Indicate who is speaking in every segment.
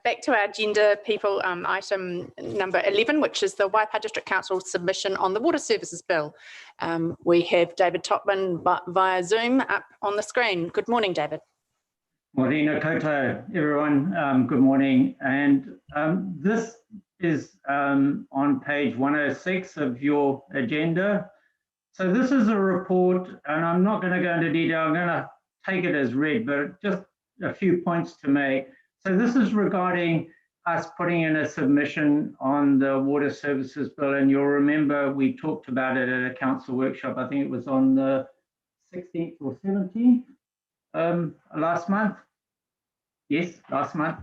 Speaker 1: back to our agenda, people, item number 11, which is the Waipa District Council submission on the Water Services Bill. We have David Topman via Zoom up on the screen. Good morning, David.
Speaker 2: Morena koto, everyone. Good morning. And this is on page 106 of your agenda. So this is a report, and I'm not going to go into detail. I'm going to take it as read, but just a few points to make. So this is regarding us putting in a submission on the Water Services Bill, and you'll remember we talked about it at a council workshop. I think it was on the 16th or 17th last month. Yes, last month.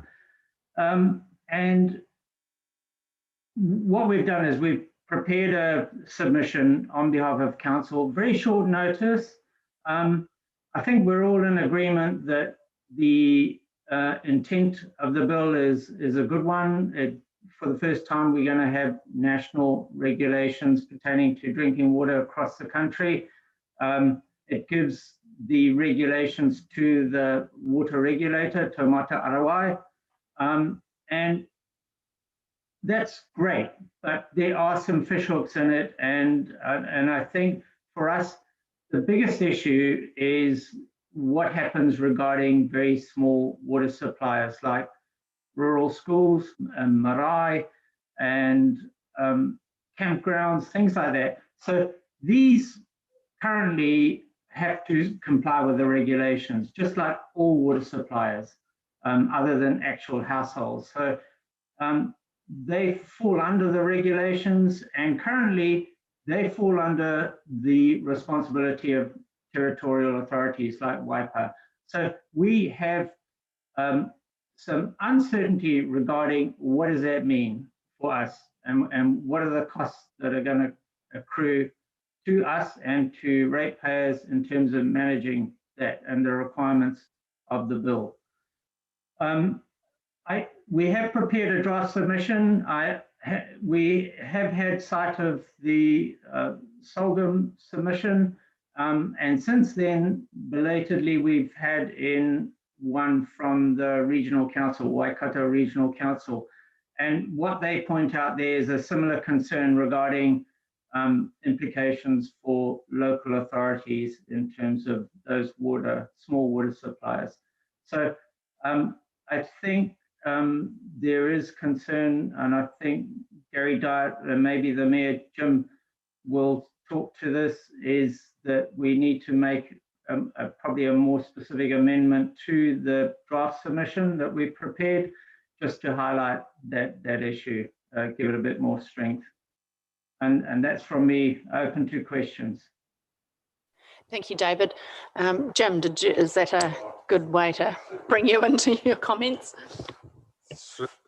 Speaker 2: And what we've done is we've prepared a submission on behalf of council, very short notice. I think we're all in agreement that the intent of the bill is a good one. For the first time, we're going to have national regulations pertaining to drinking water across the country. It gives the regulations to the water regulator, Te Mata Arawai, and that's great, but there are some fishhooks in it, and I think for us, the biggest issue is what happens regarding very small water suppliers like rural schools and marae and campgrounds, things like that. So these currently have to comply with the regulations, just like all water suppliers, other than actual households. So they fall under the regulations, and currently they fall under the responsibility of territorial authorities like Waipa. So we have some uncertainty regarding what does that mean for us, and what are the costs that are going to accrue to us and to ratepayers in terms of managing that and the requirements of the bill. We have prepared a draft submission. We have had sight of the Sorghum submission, and since then, belatedly, we've had in one from the Regional Council, Waikato Regional Council. And what they point out there is a similar concern regarding implications for local authorities in terms of those small water suppliers. So I think there is concern, and I think Gary Dyatt and maybe the Mayor Jim will talk to this, is that we need to make probably a more specific amendment to the draft submission that we've prepared, just to highlight that issue, give it a bit more strength. And that's from me, open to questions.
Speaker 1: Thank you, David. Jim, is that a good way to bring you into your comments?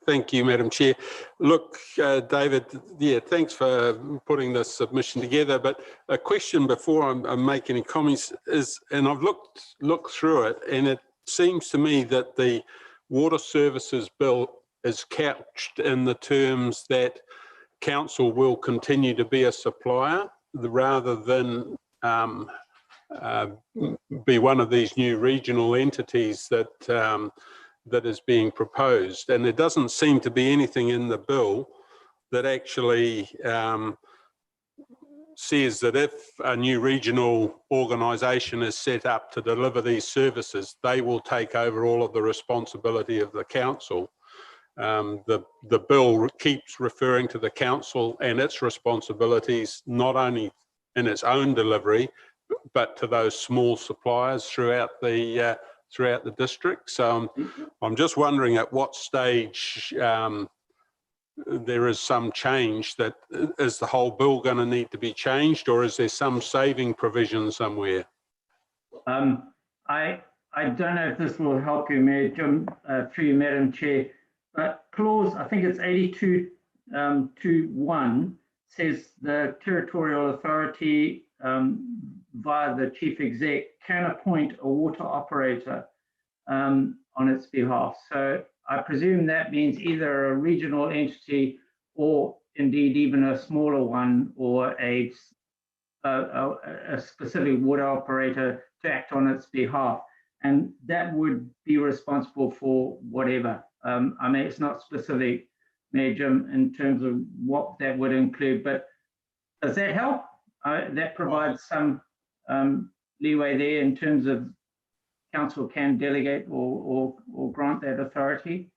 Speaker 3: Thank you, Madam Chair. Look, David, yeah, thanks for putting this submission together. But a question before I make any comments is, and I've looked through it, and it seems to me that the Water Services Bill is couched in the terms that council will continue to be a supplier rather than be one of these new regional entities that is being proposed. And there doesn't seem to be anything in the bill that actually says that if a new regional organisation is set up to deliver these services, they will take over all of the responsibility of the council. The bill keeps referring to the council and its responsibilities, not only in its own delivery, but to those small suppliers throughout the district. So I'm just wondering at what stage there is some change. That is the whole bill going to need to be changed, or is there some saving provision somewhere?
Speaker 2: I don't know if this will help you, Mayor Jim, through you, Madam Chair, but clause, I think it's 82.1 says the territorial authority via the chief exec can appoint a water operator on its behalf. So I presume that means either a regional entity or indeed even a smaller one, or a specific water operator to act on its behalf. And that would be responsible for whatever. I mean, it's not specific, Mayor Jim, in terms of what that would include, but does that help? That provides some leeway there in terms of council can delegate or grant that authority.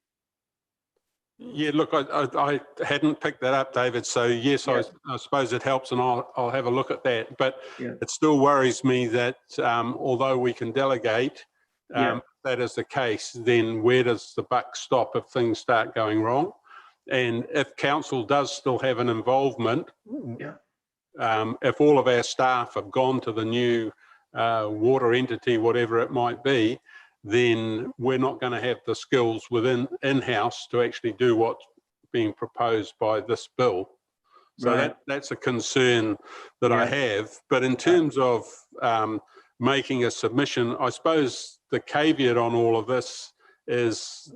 Speaker 3: Yeah, look, I hadn't picked that up, David. So yes,
Speaker 2: Yeah.
Speaker 3: I suppose it helps, and I'll have a look at that. But
Speaker 2: Yeah.
Speaker 3: it still worries me that although we can delegate,
Speaker 2: Yeah.
Speaker 3: if that is the case, then where does the buck stop if things start going wrong? And if council does still have an involvement,
Speaker 2: Yeah.
Speaker 3: if all of our staff have gone to the new water entity, whatever it might be, then we're not going to have the skills within in-house to actually do what's being proposed by this bill. So
Speaker 2: Right.
Speaker 3: that's a concern that I have. But in terms of making a submission, I suppose the caveat on all of this is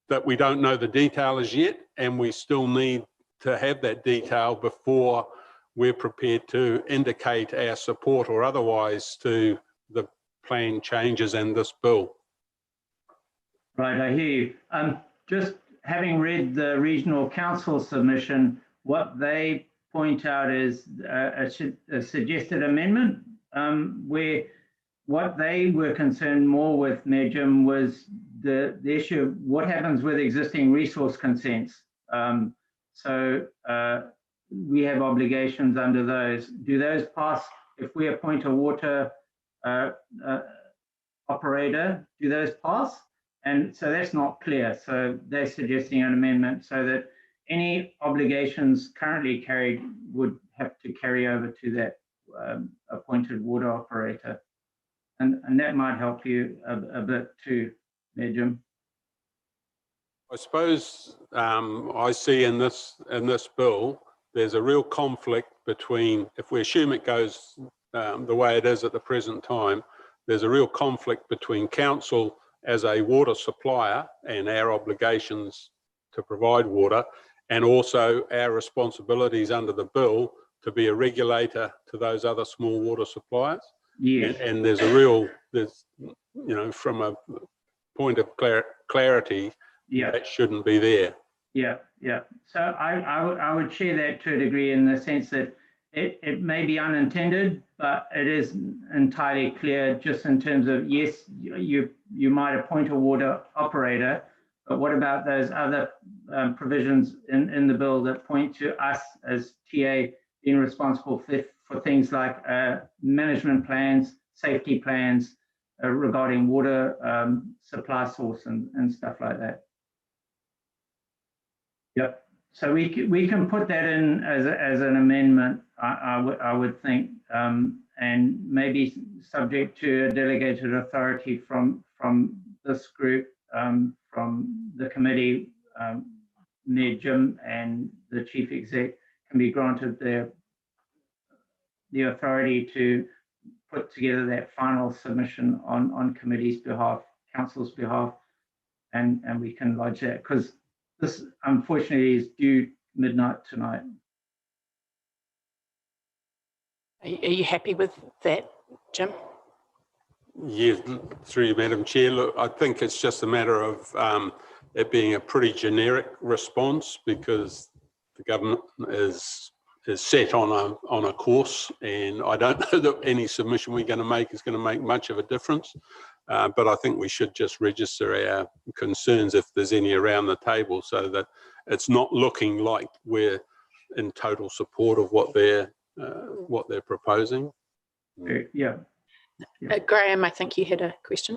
Speaker 3: that we don't know the detail as yet, and we still need to have that detail before we're prepared to indicate our support or otherwise to the plan changes and this bill.
Speaker 2: Right, I hear you. Just having read the regional council submission, what they point out is a suggested amendment where what they were concerned more with, Mayor Jim, was the issue of what happens with existing resource consents. So we have obligations under those. Do those pass if we appoint a water operator? Do those pass? And so that's not clear. So they're suggesting an amendment so that any obligations currently carried would have to carry over to that appointed water operator. And that might help you a bit too, Mayor Jim.
Speaker 3: I suppose I see in this bill, there's a real conflict between, if we assume it goes the way it is at the present time, there's a real conflict between council as a water supplier and our obligations to provide water, and also our responsibilities under the bill to be a regulator to those other small water suppliers.
Speaker 2: Yes.
Speaker 3: And there's a real, you know, from a point of clarity,
Speaker 2: Yeah.
Speaker 3: that shouldn't be there.
Speaker 2: Yeah, yeah. So I would share that to a degree in the sense that it may be unintended, but it is entirely clear just in terms of, yes, you might appoint a water operator, but what about those other provisions in the bill that point to us as TA being responsible for things like management plans, safety plans regarding water supply source and stuff like that. Yep. So we can put that in as an amendment, I would think, and maybe subject to a delegated authority from this group, from the committee, Mayor Jim and the chief exec can be granted the authority to put together that final submission on committee's behalf, council's behalf, and we can lodge that, because this unfortunately is due midnight tonight.
Speaker 1: Are you happy with that, Jim?
Speaker 3: Yeah, through you, Madam Chair. Look, I think it's just a matter of it being a pretty generic response, because the government is set on a course, and I don't know that any submission we're going to make is going to make much of a difference. But I think we should just register our concerns if there's any around the table, so that it's not looking like we're in total support of what they're proposing.
Speaker 2: Yeah.
Speaker 1: Graham, I think you had a question.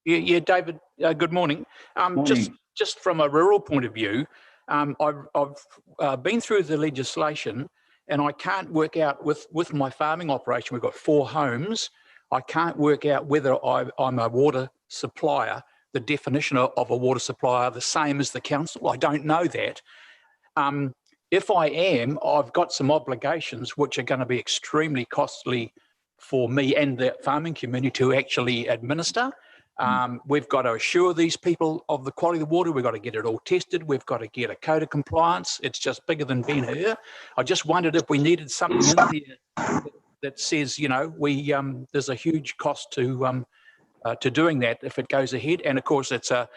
Speaker 4: Yeah, David, good morning.
Speaker 2: Morning.
Speaker 4: Just from a rural point of view, I've been through the legislation, and I can't work out with my farming operation. We've got 4 homes. I can't work out whether I'm a water supplier, the definition of a water supplier, the same as the council. I don't know that. If I am, I've got some obligations which are going to be extremely costly for me and the farming community to actually administer. We've got to assure these people of the quality of the water. We've got to get it all tested. We've got to get a code of compliance. It's just bigger than Ben-Hur. I just wondered if we needed something in there that says, you know, there's a huge cost to to doing that if it goes ahead. And of course, it's a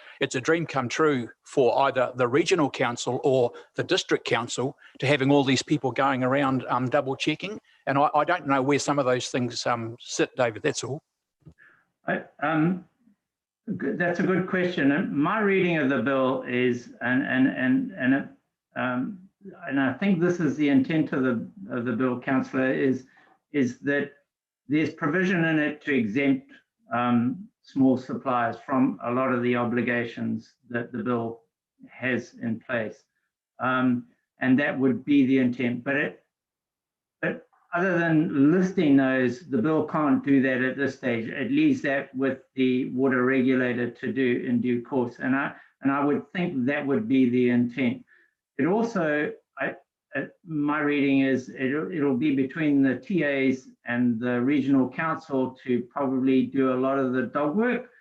Speaker 4: dream come true for either the regional council or the district council to having all these people going around double checking. And I don't know where some of those things sit, David. That's all.
Speaker 2: That's a good question. And my reading of the bill is, and I think this is the intent of the bill, Councillor, is that there's provision in it to exempt small suppliers from a lot of the obligations that the bill has in place, and that would be the intent. But other than listing those, the bill can't do that at this stage. It leaves that with the water regulator to do in due course, and I would think that would be the intent. It also, my reading is it'll be between the TAs and the regional council to probably do a lot of the dog work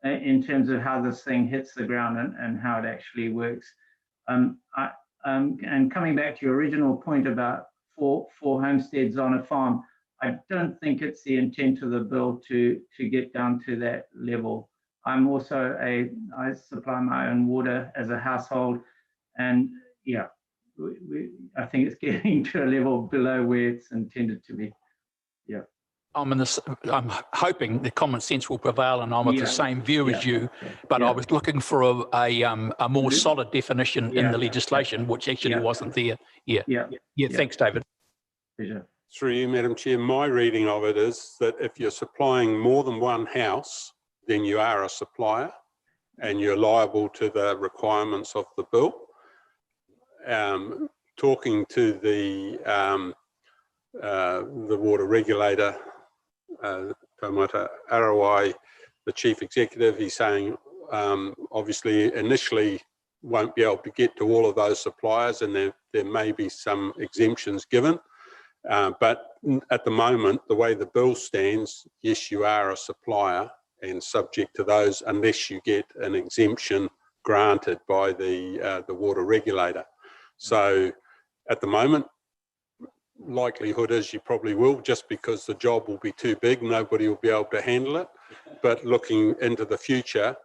Speaker 2: in terms of how this thing hits the ground and how it actually works. And coming back to your original point about four homesteads on a farm, I don't think it's the intent of the bill to get down to that level. I'm also I supply my own water as a household, and yeah, I think it's getting to a level below where it's intended to be. Yeah. I'm
Speaker 4: hoping the common sense will prevail, and I'm of the same view as you. But I was looking for a more solid definition in the legislation, which actually wasn't there. Yeah. Thanks, David.
Speaker 2: Pleasure.
Speaker 3: Through you, Madam Chair, my reading of it is that if you're supplying more than one house, then you are a supplier, and you're liable to the requirements of the bill. Talking to the water regulator, Taumata Arawai, the chief executive, he's saying obviously initially won't be able to get to all of those suppliers, and there may be some exemptions given. But at the moment, the way the bill stands, yes, you are a supplier and subject to those unless you get an exemption granted by the water regulator. So at the moment, likelihood is you probably will, just because the job will be too big, nobody will be able to handle it. But looking into the future,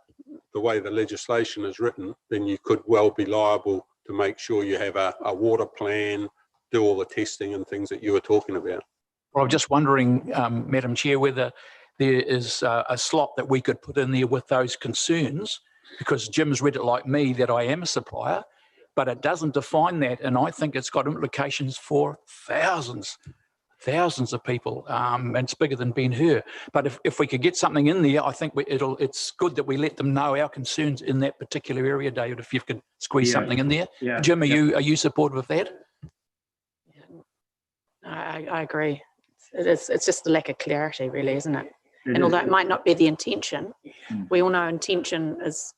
Speaker 3: the way the legislation is written, then you could well be liable to make sure you have a water plan, do all the testing and things that you were talking about.
Speaker 4: Well, I'm just wondering, Madam Chair, whether there is a slot that we could put in there with those concerns, because Jim's read it like me that I am a supplier, but it doesn't define that, and I think it's got implications for thousands of people, and it's bigger than Ben Hur. But if we could get something in there, I think it's good that we let them know our concerns in that particular area, David, if you could squeeze something in there. Jim, are you supportive of that?
Speaker 1: I agree. It's just the lack of clarity, really, isn't it? And although it might not be the intention, we all know intention is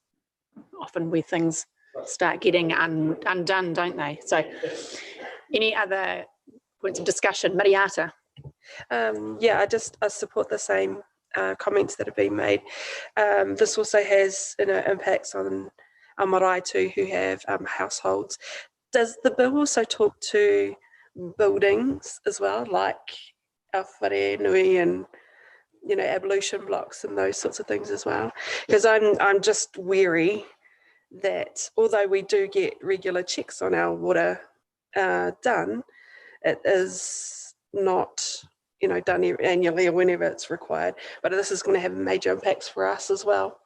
Speaker 1: often where things start getting undone, don't they? So any other points of discussion? Mariata?
Speaker 5: I support the same comments that have been made. This also has impacts on marae too, who have households. Does the bill also talk to buildings as well, like our whare nui and ablution blocks and those sorts of things as well? Because I'm just wary that although we do get regular checks on our water done, it is not done annually or whenever it's required. But this is going to have major impacts for us as well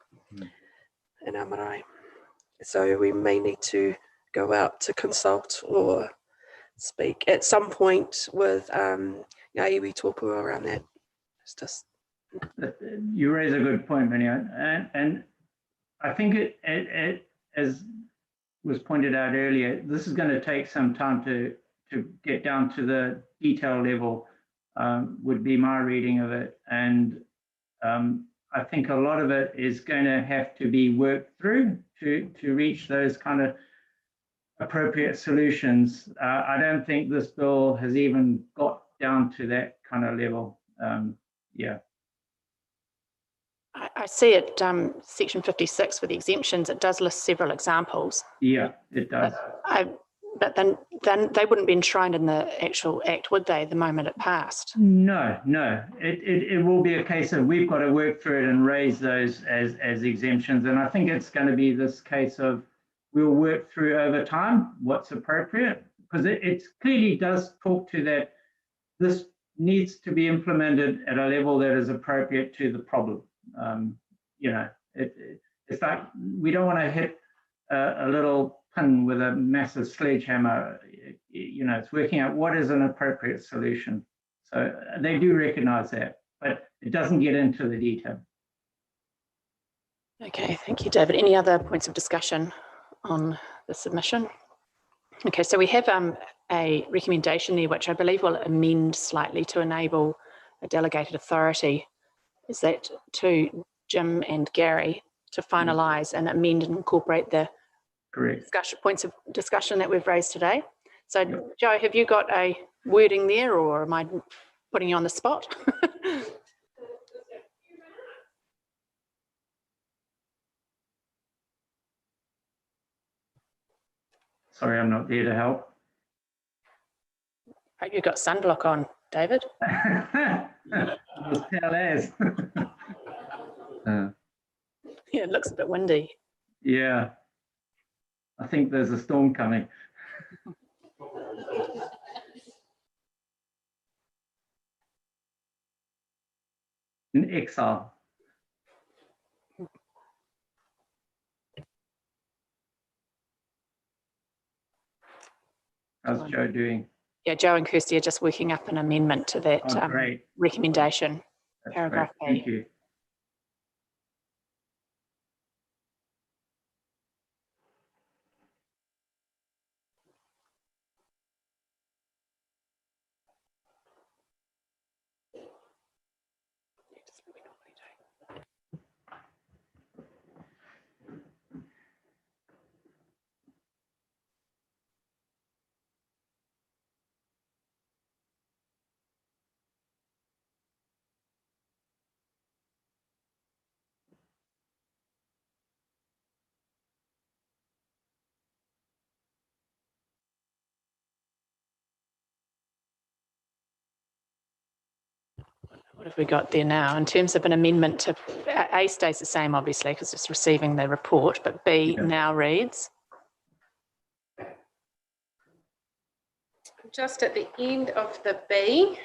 Speaker 5: in our marae. So we may need to go out to consult or speak at some point with iwi tōpua around that. It's just...
Speaker 2: You raise a good point, Mania, and I think it as was pointed out earlier, this is going to take some time to get down to the detail level, would be my reading of it. And I think a lot of it is going to have to be worked through to reach those kind of appropriate solutions. I don't think this bill has even got down to that kind of level.
Speaker 1: I see it, section 56 with the exemptions, it does list several examples.
Speaker 2: Yeah, it does.
Speaker 1: But then they wouldn't be enshrined in the actual act, would they, the moment it passed?
Speaker 2: No, no. It will be a case of we've got to work through it and raise those as exemptions. And I think it's going to be this case of we'll work through over time what's appropriate, because it clearly does talk to that this needs to be implemented at a level that is appropriate to the problem. You know, it's like we don't want to hit a little pin with a massive sledgehammer. You know, it's working out what is an appropriate solution. So they do recognise that, but it doesn't get into the detail.
Speaker 1: Okay, thank you, David. Any other points of discussion on the submission? Okay, so we have a recommendation there, which I believe will amend slightly to enable a delegated authority. Is that to Jim and Gary to finalise and amend and incorporate the points of discussion that we've raised today? So, Joe, have you got a wording there, or am I putting you on the spot?
Speaker 2: Sorry, I'm not there to help.
Speaker 1: Hope you've got sunblock on, David.
Speaker 2: Tell as.
Speaker 1: Yeah, it looks a bit windy.
Speaker 2: Yeah, I think there's a storm coming. In exile. How's Joe doing?
Speaker 1: Yeah, Joe and Kirsty are just working up an amendment to that recommendation.
Speaker 2: That's
Speaker 1: paragraph
Speaker 2: great. Thank you.
Speaker 1: What have we got there now? In terms of an amendment to A stays the same, obviously, because it's receiving the report, but B now reads.
Speaker 6: Just at the end of the B,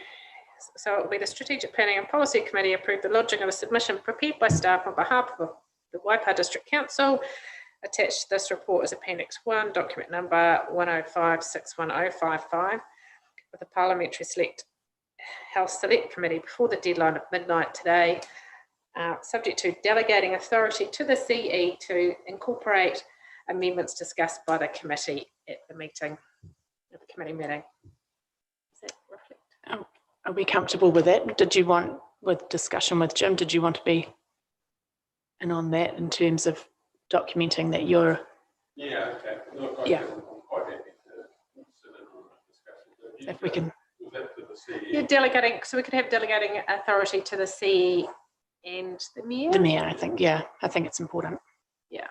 Speaker 6: so it will be the Strategic Planning and Policy Committee approved the lodging of a submission prepared by staff on behalf of the Waipa District Council. Attached to this report is Appendix 1, document number 105-61055, with the Parliamentary Health Select Committee before the deadline of midnight today, subject to delegating authority to the CE to incorporate amendments discussed by the committee at the meeting, at the committee meeting. Does that reflect?
Speaker 1: Are we comfortable with that? Did you want, with discussion with Jim, did you want to be in on that in terms of documenting that you're...
Speaker 3: Yeah, okay. Look,
Speaker 1: yeah.
Speaker 3: I'm quite happy to consider discussion.
Speaker 1: If we can...
Speaker 6: Yeah, delegating, so we could have delegating authority to the CE and the Mayor?
Speaker 1: The Mayor, I think, yeah. I think it's important.
Speaker 6: Yeah.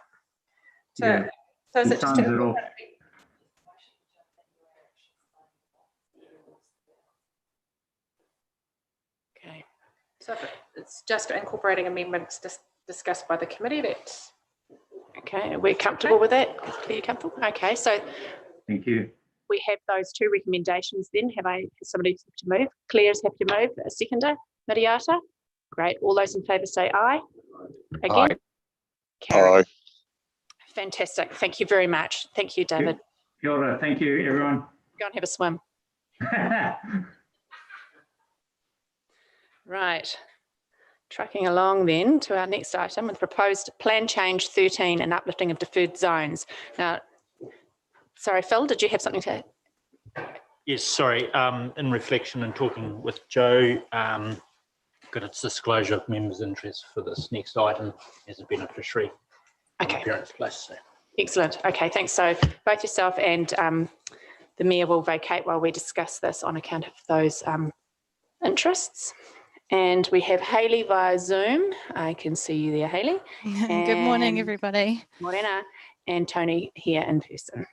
Speaker 6: So is it just
Speaker 1: okay.
Speaker 6: So it's just incorporating amendments discussed by the committee. That's
Speaker 1: okay. We're comfortable with that? Are you comfortable? Okay, so
Speaker 2: thank you.
Speaker 1: We have those two recommendations then. Have somebody to move? Claire's happy to move. A seconder? Miriata? Great. All those in favour say aye. Again?
Speaker 7: Aye.
Speaker 1: Carried. Aye. Fantastic. Thank you very much. Thank you, David.
Speaker 2: Kia ora. Thank you, everyone.
Speaker 1: Go and have a swim. Right. Trucking along then to our next item with proposed plan change 13 and uplifting of deferred zones. Now, sorry, Phil, did you have something to add?
Speaker 8: Yes, sorry. In reflection and talking with Joe, got its disclosure of members' interest for this next item as a beneficiary.
Speaker 1: Okay.
Speaker 8: Parents' place. So.
Speaker 1: Excellent. Okay, thanks. So both yourself and the Mayor will vacate while we discuss this on account of those interests. And we have Hayley via Zoom. I can see you there, Hayley.
Speaker 9: Good morning, everybody.
Speaker 1: Morena. And Tony here in person.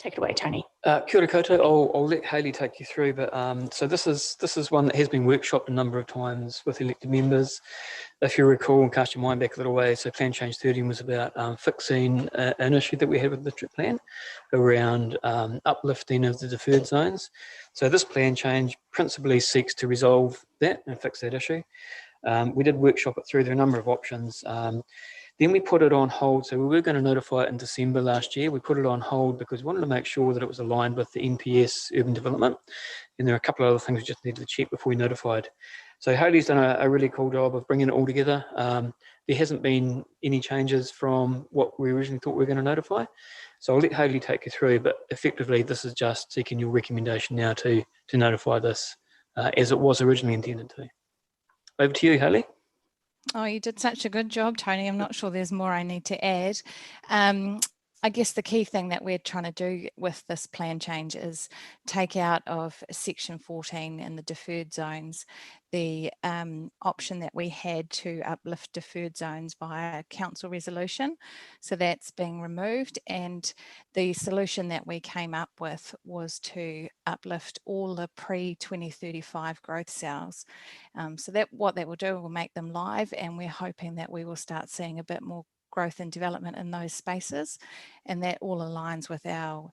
Speaker 1: Take it away, Tony.
Speaker 7: Kia ora koutou. I'll let Hayley take you through, but so this is one that has been workshopped a number of times with elected members. If you recall, and cast your mind back a little way, so Plan Change 13 was about fixing an issue that we had with the district plan around uplifting of the deferred zones. So this plan change principally seeks to resolve that and fix that issue. We did workshop it through. There are a number of options. Then we put it on hold. So we were going to notify it in December last year. We put it on hold because we wanted to make sure that it was aligned with the NPS urban development. And there are a couple of other things we just needed to check before we notified. So Hayley's done a really cool job of bringing it all together. There hasn't been any changes from what we originally thought we were going to notify. So I'll let Hayley take you through, but effectively this is just seeking your recommendation now to notify this as it was originally intended to. Over to you, Hayley.
Speaker 9: Oh, you did such a good job, Tony. I'm not sure there's more I need to add. I guess the key thing that we're trying to do with this plan change is take out of section 14 in the deferred zones the option that we had to uplift deferred zones via council resolution. So that's being removed, and the solution that we came up with was to uplift all the pre-2035 growth cells. So that what that will do will make them live, and we're hoping that we will start seeing a bit more growth and development in those spaces, and that all aligns with our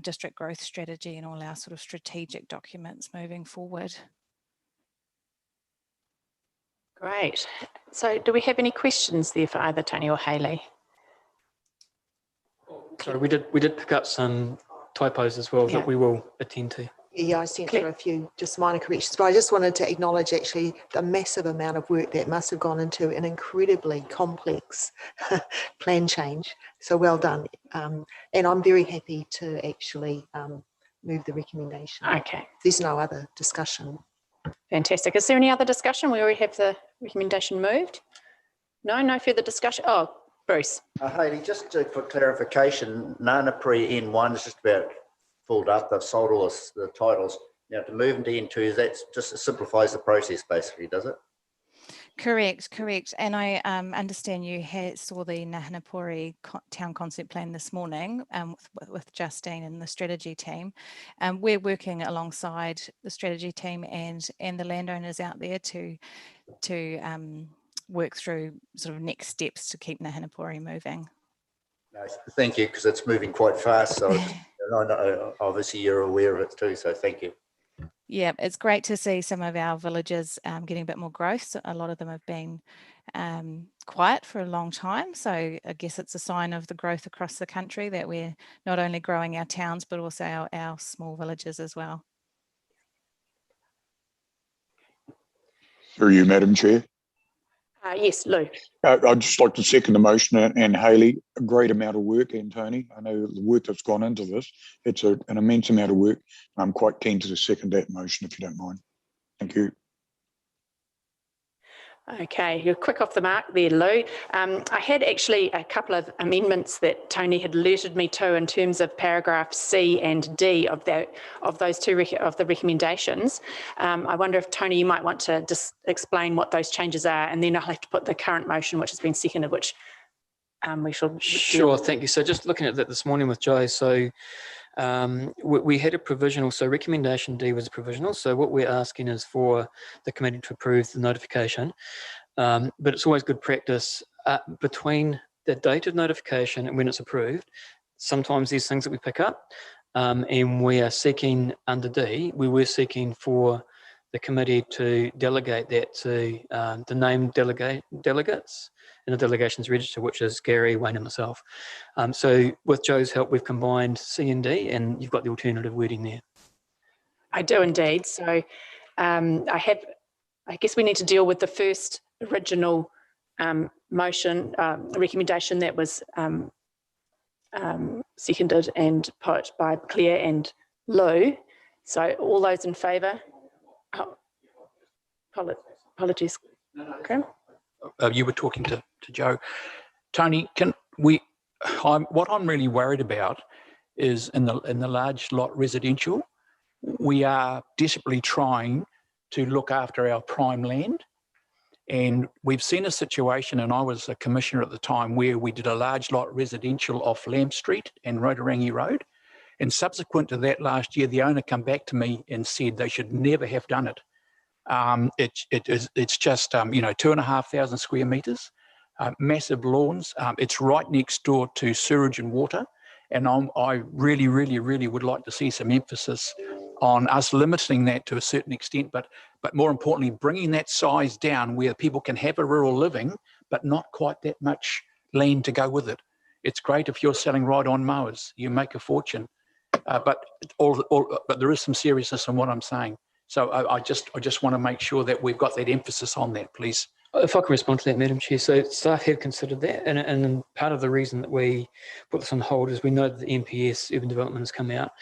Speaker 9: district growth strategy and all our sort of strategic documents moving forward.
Speaker 1: Great. So do we have any questions there for either Tony or Hayley?
Speaker 7: Sorry, we did pick up some typos as well that we will attend to.
Speaker 10: Yeah, I sent through a few just minor corrections, but I just wanted to acknowledge actually the massive amount of work that must have gone into an incredibly complex plan change. So well done. And I'm very happy to actually move the recommendation.
Speaker 1: Okay.
Speaker 10: There's no other discussion.
Speaker 1: Fantastic. Is there any other discussion? We already have the recommendation moved. No further discussion. Oh, Bruce.
Speaker 11: Hayley, just for clarification, Nanapuri N1 is just about filled up. They've sold all the titles. Now to move into N2, that just simplifies the process basically, does it?
Speaker 9: Correct. And I understand you saw the Nahanapuri town concept plan this morning with Justine and the strategy team. We're working alongside the strategy team and the landowners out there to work through sort of next steps to keep Nahanapuri moving.
Speaker 11: Nice. Thank you, because it's moving quite fast. So I know, obviously you're aware of it too, so thank you.
Speaker 9: Yeah, it's great to see some of our villages getting a bit more growth. So a lot of them have been quiet for a long time. So I guess it's a sign of the growth across the country that we're not only growing our towns, but also our small villages as well.
Speaker 12: Through you, Madam Chair.
Speaker 1: Yes, Lou.
Speaker 12: I'd just like to second the motion, and Hayley, a great amount of work, and Tony, I know the work that's gone into this. It's an immense amount of work. I'm quite keen to second that motion, if you don't mind. Thank you.
Speaker 1: Okay, you're quick off the mark there, Lou. I had actually a couple of amendments that Tony had alerted me to in terms of paragraph C and D of those two of the recommendations. I wonder if, Tony, you might want to just explain what those changes are, and then I'll have to put the current motion, which has been seconded, which we should.
Speaker 7: Sure, thank you. So just looking at that this morning with Joe, so we had a provisional, so recommendation D was a provisional. So what we're asking is for the committee to approve the notification, but it's always good practice between the date of notification and when it's approved. Sometimes there's things that we pick up, and we are seeking under D, we were seeking for the committee to delegate that to the named delegates in the delegations register, which is Gary, Wayne and myself. So with Joe's help, we've combined C and D, and you've got the alternative wording there.
Speaker 1: I do indeed. So I guess we need to deal with the first original motion, recommendation that was seconded and put by Claire and Lou. So all those in favour? Oh, apologies. Okay.
Speaker 4: You were talking to Joe. Tony, what I'm really worried about is in the large lot residential, we are desperately trying to look after our prime land, And we've seen a situation, and I was a commissioner at the time, where we did a large lot residential off Lamb Street and Rotorangi Road. And subsequent to that last year, the owner came back to me and said they should never have done it. It's just, 2,500 square metres, massive lawns. It's right next door to sewage and water. And I really, really, really would like to see some emphasis on us limiting that to a certain extent, but more importantly, bringing that size down where people can have a rural living, but not quite that much land to go with it. It's great if you're selling ride-on mowers, you make a fortune, but there is some seriousness in what I'm saying. So I just want to make sure that we've got that emphasis on that, please.
Speaker 7: If I can respond to that, Madam Chair. So staff have considered that, and part of the reason that we put this on hold is we know that the NPS, Urban Development, has come out,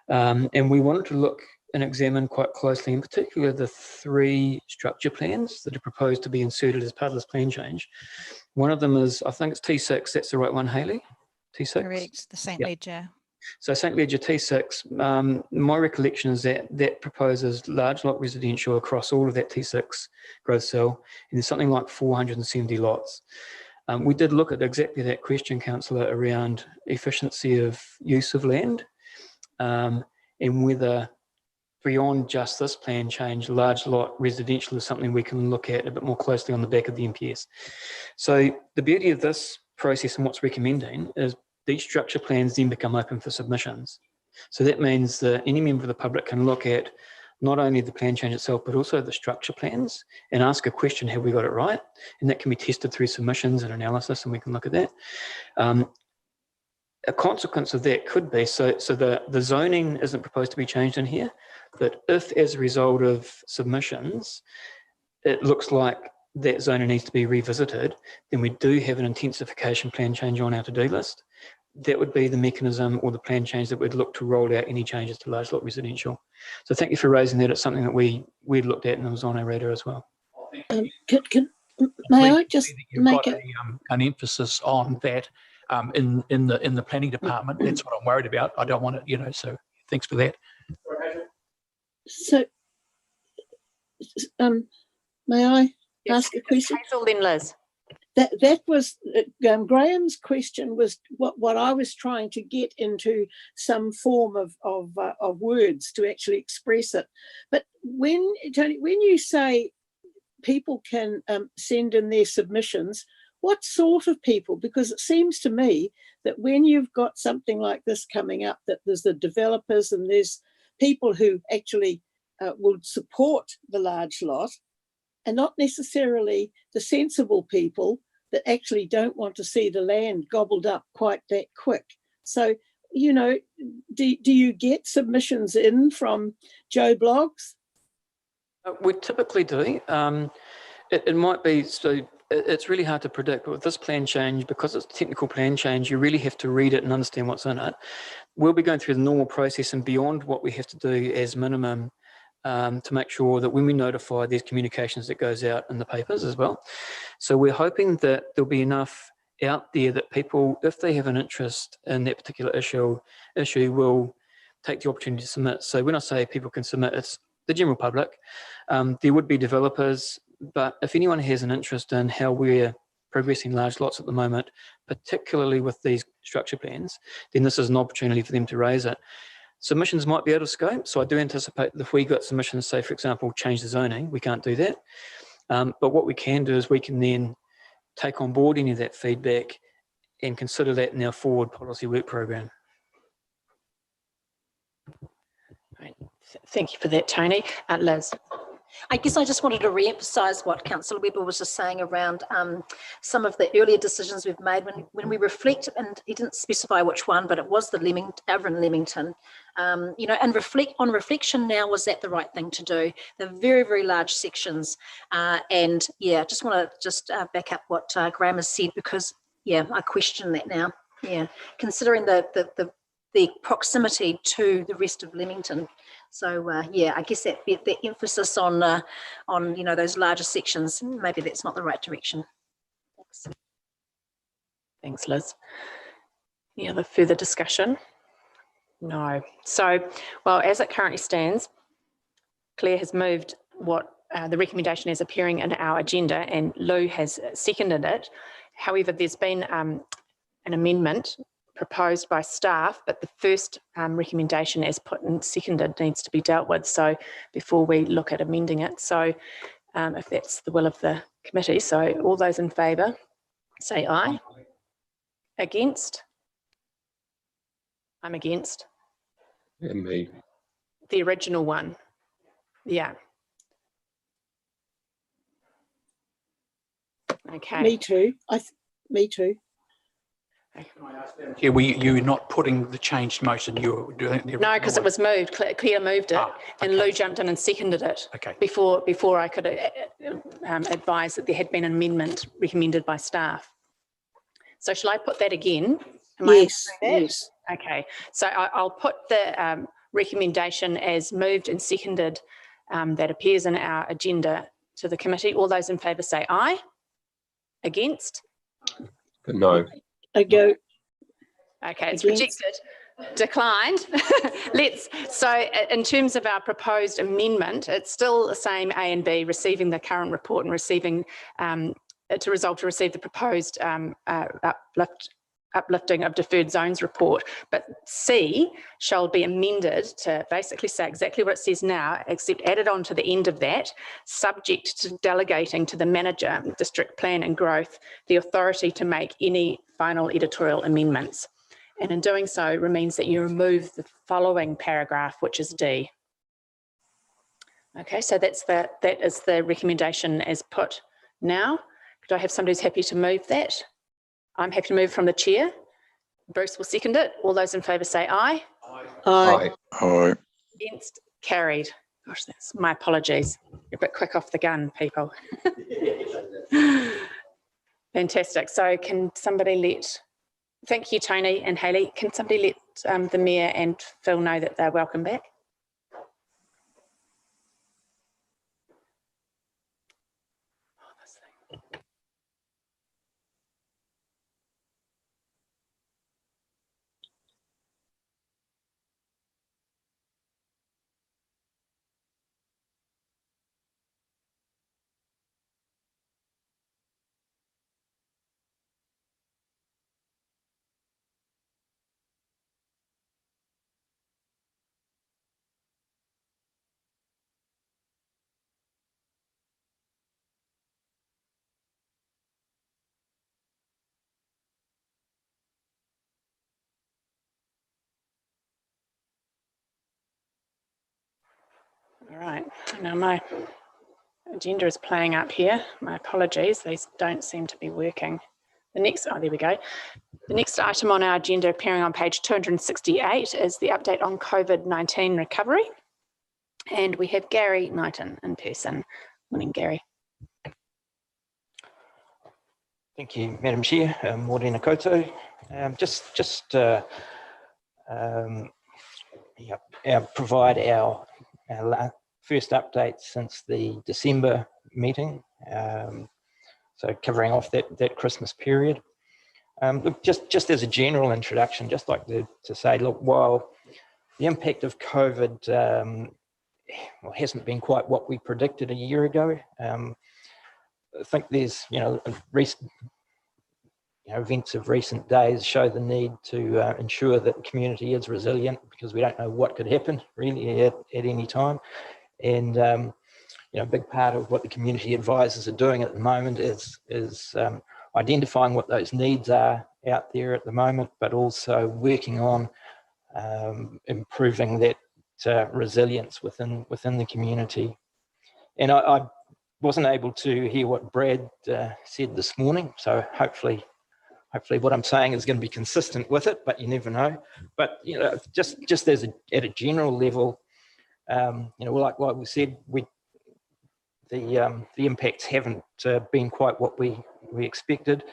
Speaker 7: and we wanted to look and examine quite closely, in particular, the 3 structure plans that are proposed to be inserted as part of this plan change. One of them is, I think it's T6, that's the right one, Hayley? T6?
Speaker 9: Correct, the St.
Speaker 7: Yep.
Speaker 9: Ledger.
Speaker 7: So St. Ledger T6, my recollection is that proposes large lot residential across all of that T6 growth cell, and there's something like 470 lots. We did look at exactly that question, Councillor, around efficiency of use of land, and whether beyond just this plan change, large lot residential is something we can look at a bit more closely on the back of the NPS. So the beauty of this process and what's recommending is these structure plans then become open for submissions. So that means that any member of the public can look at not only the plan change itself, but also the structure plans and ask a question, have we got it right? And that can be tested through submissions and analysis, and we can look at that. A consequence of that could be, so the zoning isn't proposed to be changed in here, but if as a result of submissions, it looks like that zoning needs to be revisited, then we do have an intensification plan change on our to-do list. That would be the mechanism or the plan change that we'd look to roll out any changes to large lot residential. So thank you for raising that. It's something that we'd looked at and it was on our radar as well.
Speaker 13: May I just make
Speaker 4: an emphasis on that in the planning department? That's what I'm worried about. I don't want it, so thanks for that.
Speaker 13: So, may I ask a question?
Speaker 1: Hazel, then Liz.
Speaker 13: That was Graham's question was what I was trying to get into some form of words to actually express it. But Tony, when you say people can send in their submissions, what sort of people? Because it seems to me that when you've got something like this coming up, that there's the developers and there's people who actually would support the large lot, and not necessarily the sensible people that actually don't want to see the land gobbled up quite that quick. So, do you get submissions in from Joe Blogs?
Speaker 7: We typically do. It might be, so it's really hard to predict. But with this plan change, because it's a technical plan change, you really have to read it and understand what's in it. We'll be going through the normal process and beyond what we have to do as minimum to make sure that when we notify, there's communications that goes out in the papers as well. So we're hoping that there'll be enough out there that people, if they have an interest in that particular issue will take the opportunity to submit. So when I say people can submit, it's the general public. There would be developers, but if anyone has an interest in how we're progressing large lots at the moment, particularly with these structure plans, then this is an opportunity for them to raise it. Submissions might be out of scope, so I do anticipate that if we got submissions, say, for example, change the zoning, we can't do that. But what we can do is we can then take on board any of that feedback and consider that in our forward policy work program.
Speaker 1: Right. Thank you for that, Tony. Liz.
Speaker 14: I guess I just wanted to re-emphasise what Councillor Webber was just saying around some of the earlier decisions we've made when we reflect, and he didn't specify which one, but it was the Leamington, and reflection now, was that the right thing to do? They're very, very large sections, and yeah, just want to back up what Graham has said, because yeah, I question that now. Yeah, considering the proximity to the rest of Leamington. So yeah, I guess that the emphasis on those larger sections, maybe that's not the right direction. Thanks.
Speaker 1: Thanks, Liz. Any other further discussion? No. So, well, as it currently stands, Claire has moved what the recommendation as appearing in our agenda, and Lou has seconded it. However, there's been an amendment proposed by staff, but the first recommendation as put and seconded needs to be dealt with. So before we look at amending it, so if that's the will of the committee, so all those in favour say aye. Against? I'm against.
Speaker 15: And me.
Speaker 1: The original one. Yeah. Okay.
Speaker 13: Me too. Me too.
Speaker 4: Yeah, you're not putting the changed motion. You're doing the
Speaker 1: No, because it was moved. Claire moved it, and Lou jumped in and seconded it.
Speaker 4: Okay.
Speaker 1: Before I could advise that there had been an amendment recommended by staff. So shall I put that again?
Speaker 13: Yes. Yes.
Speaker 1: Okay. So I'll put the recommendation as moved and seconded that appears in our agenda to the committee. All those in favour say aye. Against?
Speaker 15: No.
Speaker 13: I go.
Speaker 1: Okay, it's
Speaker 13: Against.
Speaker 1: rejected. Declined. So in terms of our proposed amendment, it's still the same A and B, receiving the current report and receiving to receive the proposed uplifting of deferred zones report. But C shall be amended to basically say exactly what it says now, except added on to the end of that, subject to delegating to the manager, district plan and growth, the authority to make any final editorial amendments. And in doing so, means that you remove the following paragraph, which is D. Okay, so that is the recommendation as put now. Could I have somebody who's happy to move that? I'm happy to move from the chair. Bruce will second it. All those in favour say aye.
Speaker 13: Aye.
Speaker 12: Aye.
Speaker 1: Against? Carried. Gosh, that's my apologies. You're a bit quick off the gun, people. Fantastic. So can somebody thank you, Tony and Hayley. Can somebody let the Mayor and Phil know that they're welcome back? All right, now my agenda is playing up here. My apologies, these don't seem to be working. The next, there we go. The next item on our agenda appearing on page 268 is the update on COVID-19 recovery. And we have Gary Knighton in person. Morning, Gary.
Speaker 16: Thank you, Madam Chair. Morena koutou. Provide our first update since the December meeting. So covering off that Christmas period. Look, just as a general introduction, just like to say, look, while the impact of COVID hasn't been quite what we predicted a year ago, I think there's, recent events of recent days show the need to ensure that the community is resilient, because we don't know what could happen really at any time. And a big part of what the community advisors are doing at the moment is identifying what those needs are out there at the moment, but also working on improving that resilience within the community. And I wasn't able to hear what Brad said this morning, so hopefully what I'm saying is going to be consistent with it, but you never know. But just at a general level, like we said, the impacts haven't been quite what we expected.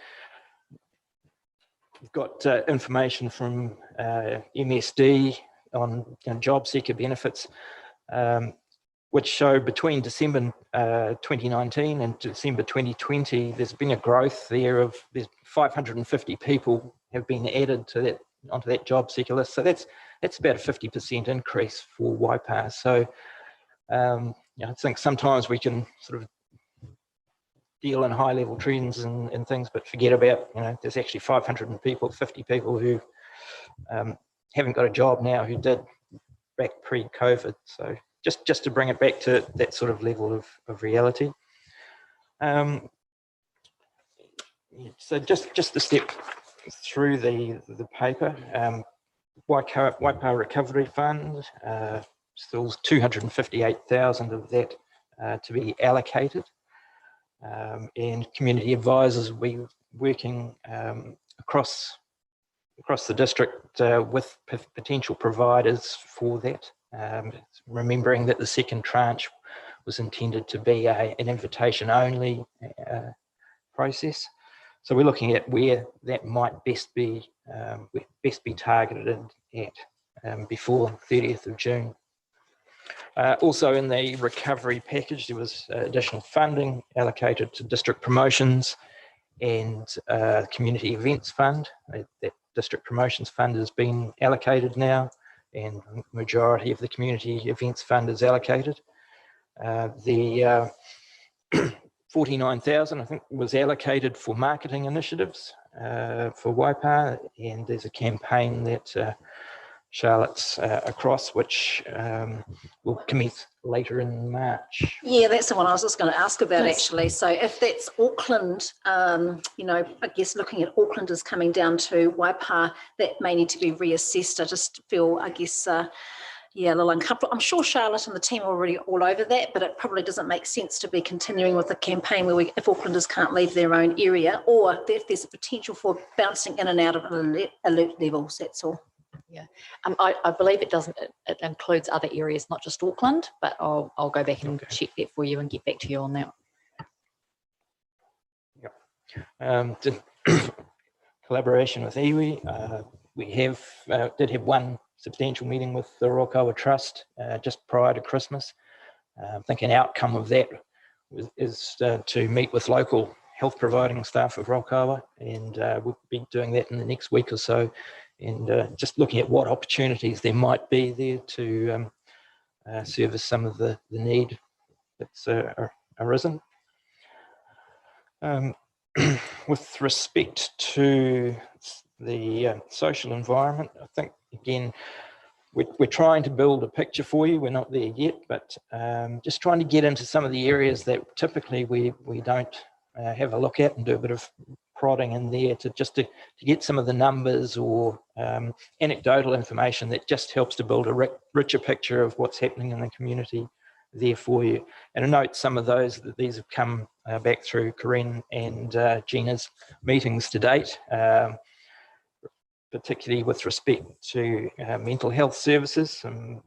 Speaker 16: We've got information from MSD on job seeker benefits, which show between December 2019 and December 2020, there's been a growth there of 550 people have been added to onto that job seeker list. So that's about a 50% increase for Waipa. So I think sometimes we can sort of deal in high level trends and things, but forget about, there's actually 50 people who haven't got a job now who did back pre-COVID. So just to bring it back to that sort of level of reality. So just to step through the paper, Waipa Recovery Fund, still 258,000 of that to be allocated. And community advisors will be working across the district with potential providers for that. Remembering that the second tranche was intended to be an invitation only process. So we're looking at where that might best be targeted at before 30th of June. Also in the recovery package, there was additional funding allocated to district promotions and community events fund. That district promotions fund has been allocated now, and the majority of the community events fund is allocated. The 49,000, I think, was allocated for marketing initiatives for Waipa, and there's a campaign that Charlotte's across, which will commence later in March.
Speaker 14: Yeah, that's the one I was just going to ask about, actually. So if that's Auckland, I guess looking at Auckland as coming down to Waipa, that may need to be reassessed. I just feel, a little uncomfortable. I'm sure Charlotte and the team are already all over that, but it probably doesn't make sense to be continuing with the campaign where if Aucklanders can't leave their own area, or if there's a potential for bouncing in and out of alert levels, that's all.
Speaker 17: Yeah, I believe it includes other areas, not just Auckland, but I'll go back and check that for you and get back to you on that.
Speaker 16: Collaboration with iwi, we did have one substantial meeting with the Rokawa Trust just prior to Christmas. I think an outcome of that is to meet with local health providing staff of Rokawa, and we'll be doing that in the next week or so, and just looking at what opportunities there might be there to service some of the need that's arisen. With respect to the social environment, I think, again, we're trying to build a picture for you. We're not there yet, but just trying to get into some of the areas that typically we don't have a look at, and do a bit of prodding in there to get some of the numbers or anecdotal information that just helps to build a richer picture of what's happening in the community there for you. And I note some of these have come back through Corinne and Gina's meetings to date, particularly with respect to mental health services, and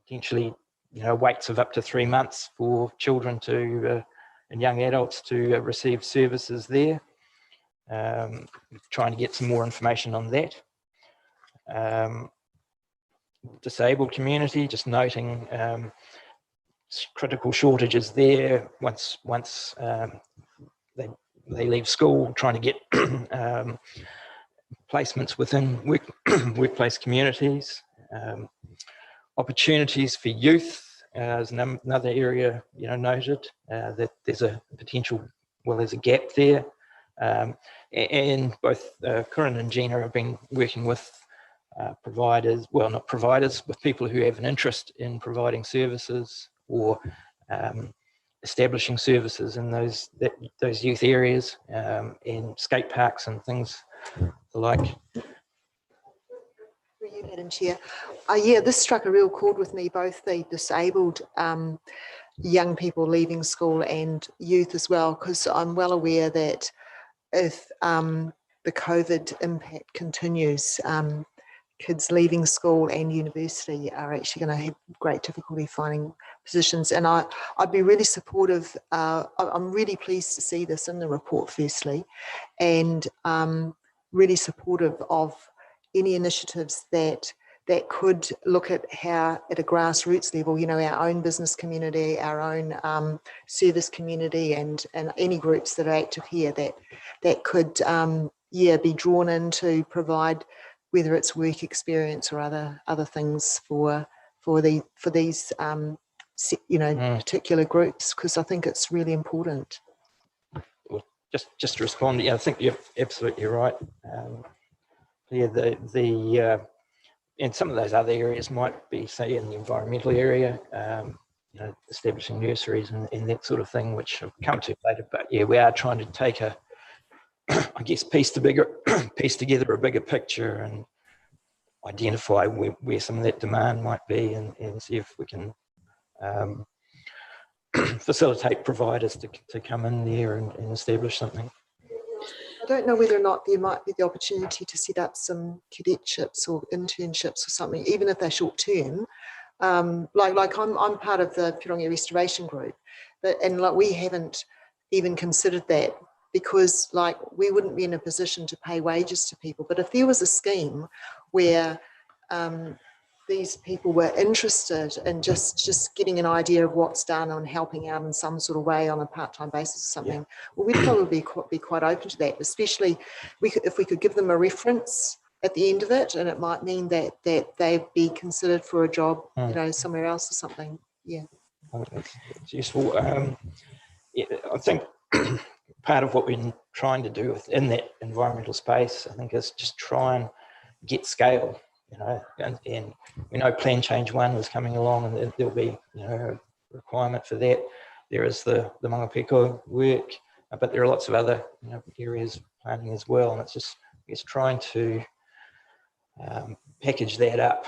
Speaker 16: potentially waits of up to 3 months for children and young adults to receive services there. Trying to get some more information on that. Disabled community, just noting critical shortages there once they leave school, trying to get placements within workplace communities. Opportunities for youth is another area noted that there's a potential, there's a gap there. And both Corinne and Gina have been working with providers, not providers, with people who have an interest in providing services or establishing services in those youth areas, in skate parks and things like.
Speaker 10: For you, Madam Chair. This struck a real chord with me, both the disabled young people leaving school and youth as well, because I'm well aware that if the COVID impact continues, kids leaving school and university are actually going to have great difficulty finding positions. And I'd be really supportive. I'm really pleased to see this in the report, firstly, and really supportive of any initiatives that could look at how, at a grassroots level, our own business community, our own service community, and any groups that are active here that could be drawn in to provide, whether it's work experience or other things for these particular groups, because I think it's really important.
Speaker 16: Well, just to respond, yeah, I think you're absolutely right. Yeah, and some of those other areas might be, say, in the environmental area, establishing nurseries and that sort of thing, which have come to later. But yeah, we are trying to take I guess, piece together a bigger picture and identify where some of that demand might be, and see if we can facilitate providers to come in there and establish something.
Speaker 10: I don't know whether or not there might be the opportunity to set up some cadetships or internships or something, even if they're short term. Like I'm part of the Pirongia Restoration Group, and we haven't even considered that, because we wouldn't be in a position to pay wages to people. But if there was a scheme where these people were interested in just getting an idea of what's done and helping out in some sort of way on a part-time basis or something, well, we'd probably be quite open to that, especially if we could give them a reference at the end of it, and it might mean that they'd be considered for a job, somewhere else or something. Yeah.
Speaker 16: It's useful. Yeah, I think part of what we're trying to do in that environmental space, I think, is just try and get scale, and we know Plan Change 1 is coming along, and there'll be, a requirement for that. There is the Mangapeko work, but there are lots of other, areas planning as well, and it's trying to package that up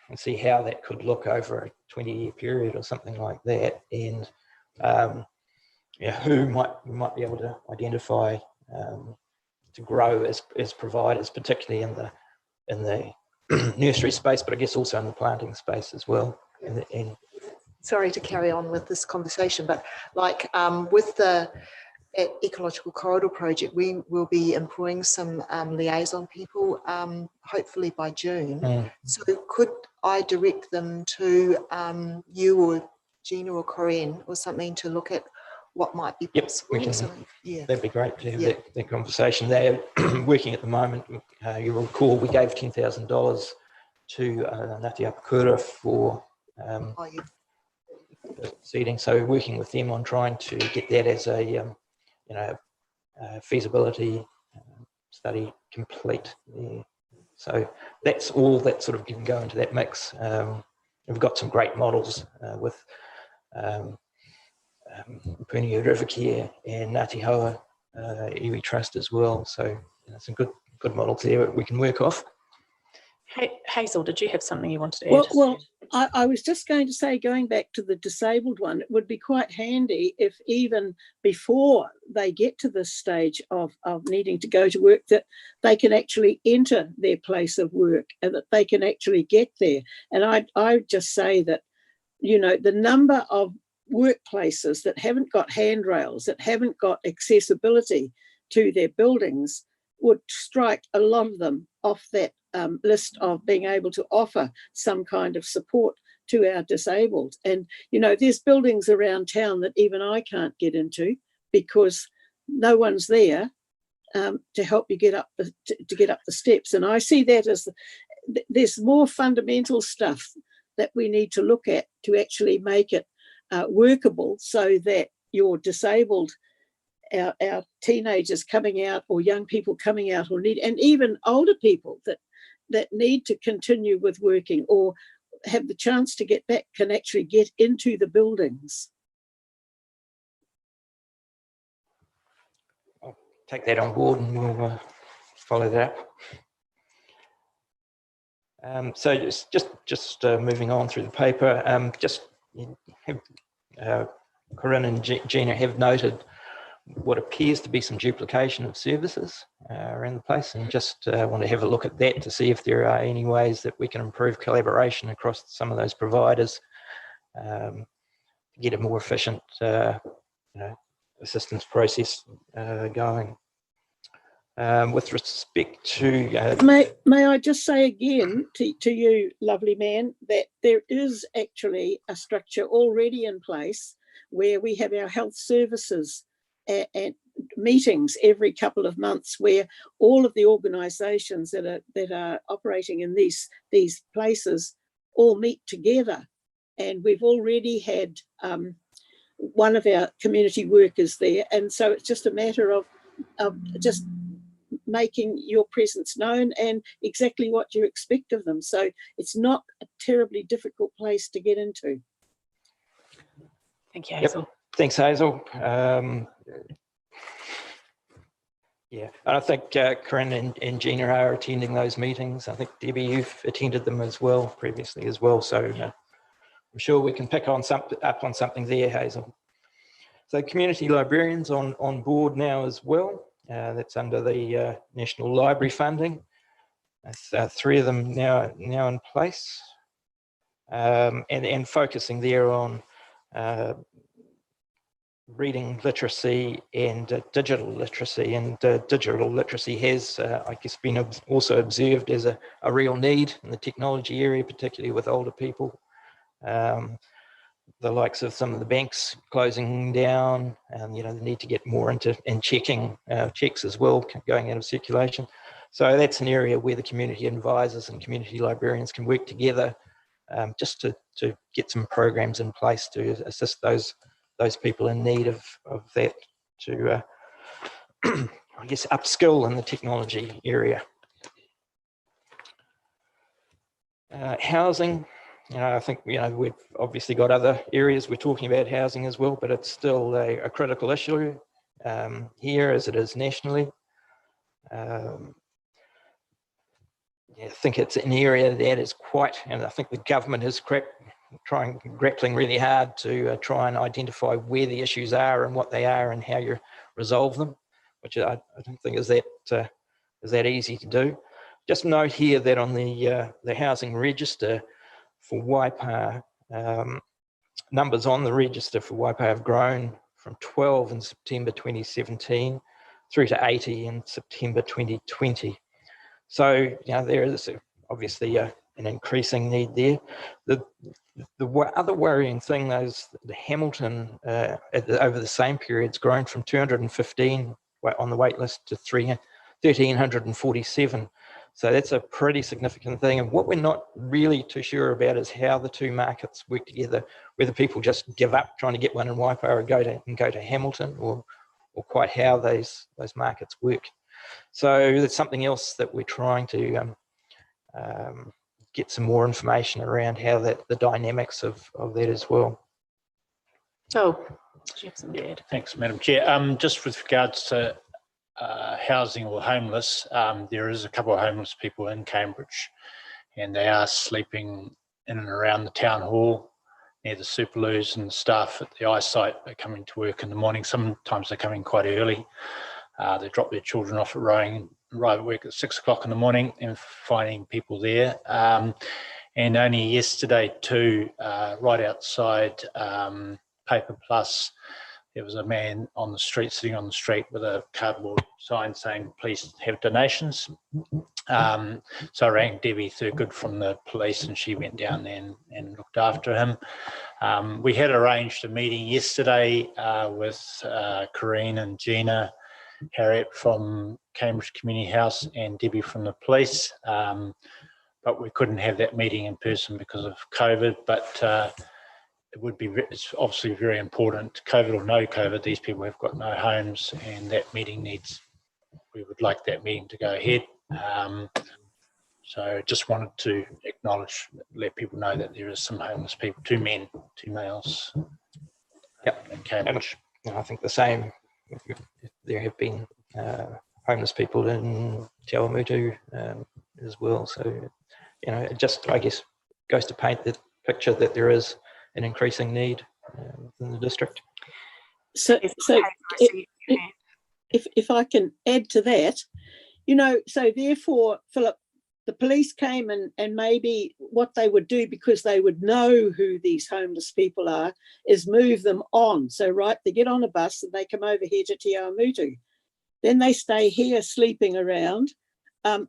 Speaker 16: and see how that could look over a 20-year period or something like that, and who we might be able to identify to grow as providers, particularly in the nursery space, but I guess also in the planting space as well. And
Speaker 10: sorry to carry on with this conversation, but with the Ecological Corridor Project, we will be employing some liaison people, hopefully by June. So could I direct them to you or Gina or Corinne or something to look at what might be possible?
Speaker 16: That'd be great to have that conversation. They're working at the moment. You'll recall we gave $10,000 to Ngāti Apakura for seeding. So we're working with them on trying to get that as a feasibility study complete. So that's all that sort of can go into that mix. We've got some great models with Puni River Care and Ngāti Hoa Iwi Trust as well. So some good models there that we can work off.
Speaker 1: Hey, Hazel, did you have something you wanted to add?
Speaker 13: Well, I was just going to say, going back to the disabled one, it would be quite handy if even before they get to this stage of needing to go to work, that they can actually enter their place of work and that they can actually get there. And I just say that, the number of workplaces that haven't got handrails, that haven't got accessibility to their buildings, would strike a lot of them off that list of being able to offer some kind of support to our disabled. And there's buildings around town that even I can't get into because no one's there to help you get up to get up the steps. And I see that as there's more fundamental stuff that we need to look at to actually make it workable, so that your disabled, our teenagers coming out, or young people coming out, or and even older people that need to continue with working or have the chance to get back, can actually get into the buildings.
Speaker 16: I'll take that on board and we'll follow that up. So just moving on through the paper, Corinne and Gina have noted what appears to be some duplication of services around the place, and just want to have a look at that to see if there are any ways that we can improve collaboration across some of those providers, to get a more efficient assistance process going. With respect to
Speaker 13: may I just say again to you, lovely man, that there is actually a structure already in place where we have our health services and meetings every couple of months, where all of the organisations that are operating in these places all meet together and we've already had one of our community workers there, and so it's just a matter of just making your presence known and exactly what you expect of them. So it's not a terribly difficult place to get into.
Speaker 1: Thank you, Hazel.
Speaker 16: Yep. Thanks, Hazel. Yeah, and I think Corinne and Gina are attending those meetings. I think, Debbie, you've attended them as well previously as well. So I'm sure we can pick on up on something there, Hazel. So community librarians on board now as well. That's under the National Library funding. That's 3 of them now in place, and focusing there on reading literacy and digital literacy. And digital literacy has, I guess, been also observed as a real need in the technology area, particularly with older people. The likes of some of the banks closing down, and the need to get more into checking checks as well, going out of circulation. So that's an area where the community advisors and community librarians can work together, just to get some programs in place to assist those people in need of that, to I guess upskill in the technology area. Housing. I think we've obviously got other areas we're talking about housing as well, but it's still a critical issue here as it is nationally. I think it's an area that is and I think the government is grappling really hard to try and identify where the issues are and what they are and how you resolve them, which I don't think is that easy to do. Just note here that on the housing register for Waipa, numbers on the register for Waipa have grown from 12 in September 2017 through to 80 in September 2020. So there is obviously an increasing need there. The other worrying thing is the Hamilton over the same period has grown from 215 on the wait list to 1,347. So that's a pretty significant thing. And what we're not really too sure about is how the two markets work together, whether people just give up trying to get one in Waipa or go to Hamilton, or quite how those markets work. So that's something else that we're trying to get some more information around, how the dynamics of that as well.
Speaker 1: Oh, did you have some add?
Speaker 8: Thanks, Madam Chair. Just with regards to housing or homeless, there is a couple of homeless people in Cambridge, and they are sleeping in and around the town hall near the Superloos, and staff at the eyesight are coming to work in the morning. Sometimes they're coming quite early. They drop their children off at rowing, arrive at work at 6 o'clock in the morning and finding people there. And only yesterday too, right outside Paper Plus, there was a man on the street, sitting on the street with a cardboard sign saying, please have donations. So I rang Debbie Thurgood from the police, and she went down there and looked after him. We had arranged a meeting yesterday with Corinne and Gina, Harriet from Cambridge Community House, and Debbie from the police. But we couldn't have that meeting in person because of COVID, but it's obviously very important, COVID or no COVID, these people have got no homes, and that meeting we would like that meeting to go ahead. So just wanted to let people know that there is some homeless people, 2 men, 2 males.
Speaker 16: Yep.
Speaker 8: In Cambridge.
Speaker 16: And I think the same, there have been homeless people in Te Awamutu as well. So, it just, I guess, goes to paint the picture that there is an increasing need within the district.
Speaker 13: So if I can add to that, so therefore, Philip, the police came and maybe what they would do, because they would know who these homeless people are, is move them on. So, right, they get on a bus and they come over here to Te Awamutu. Then they stay here sleeping around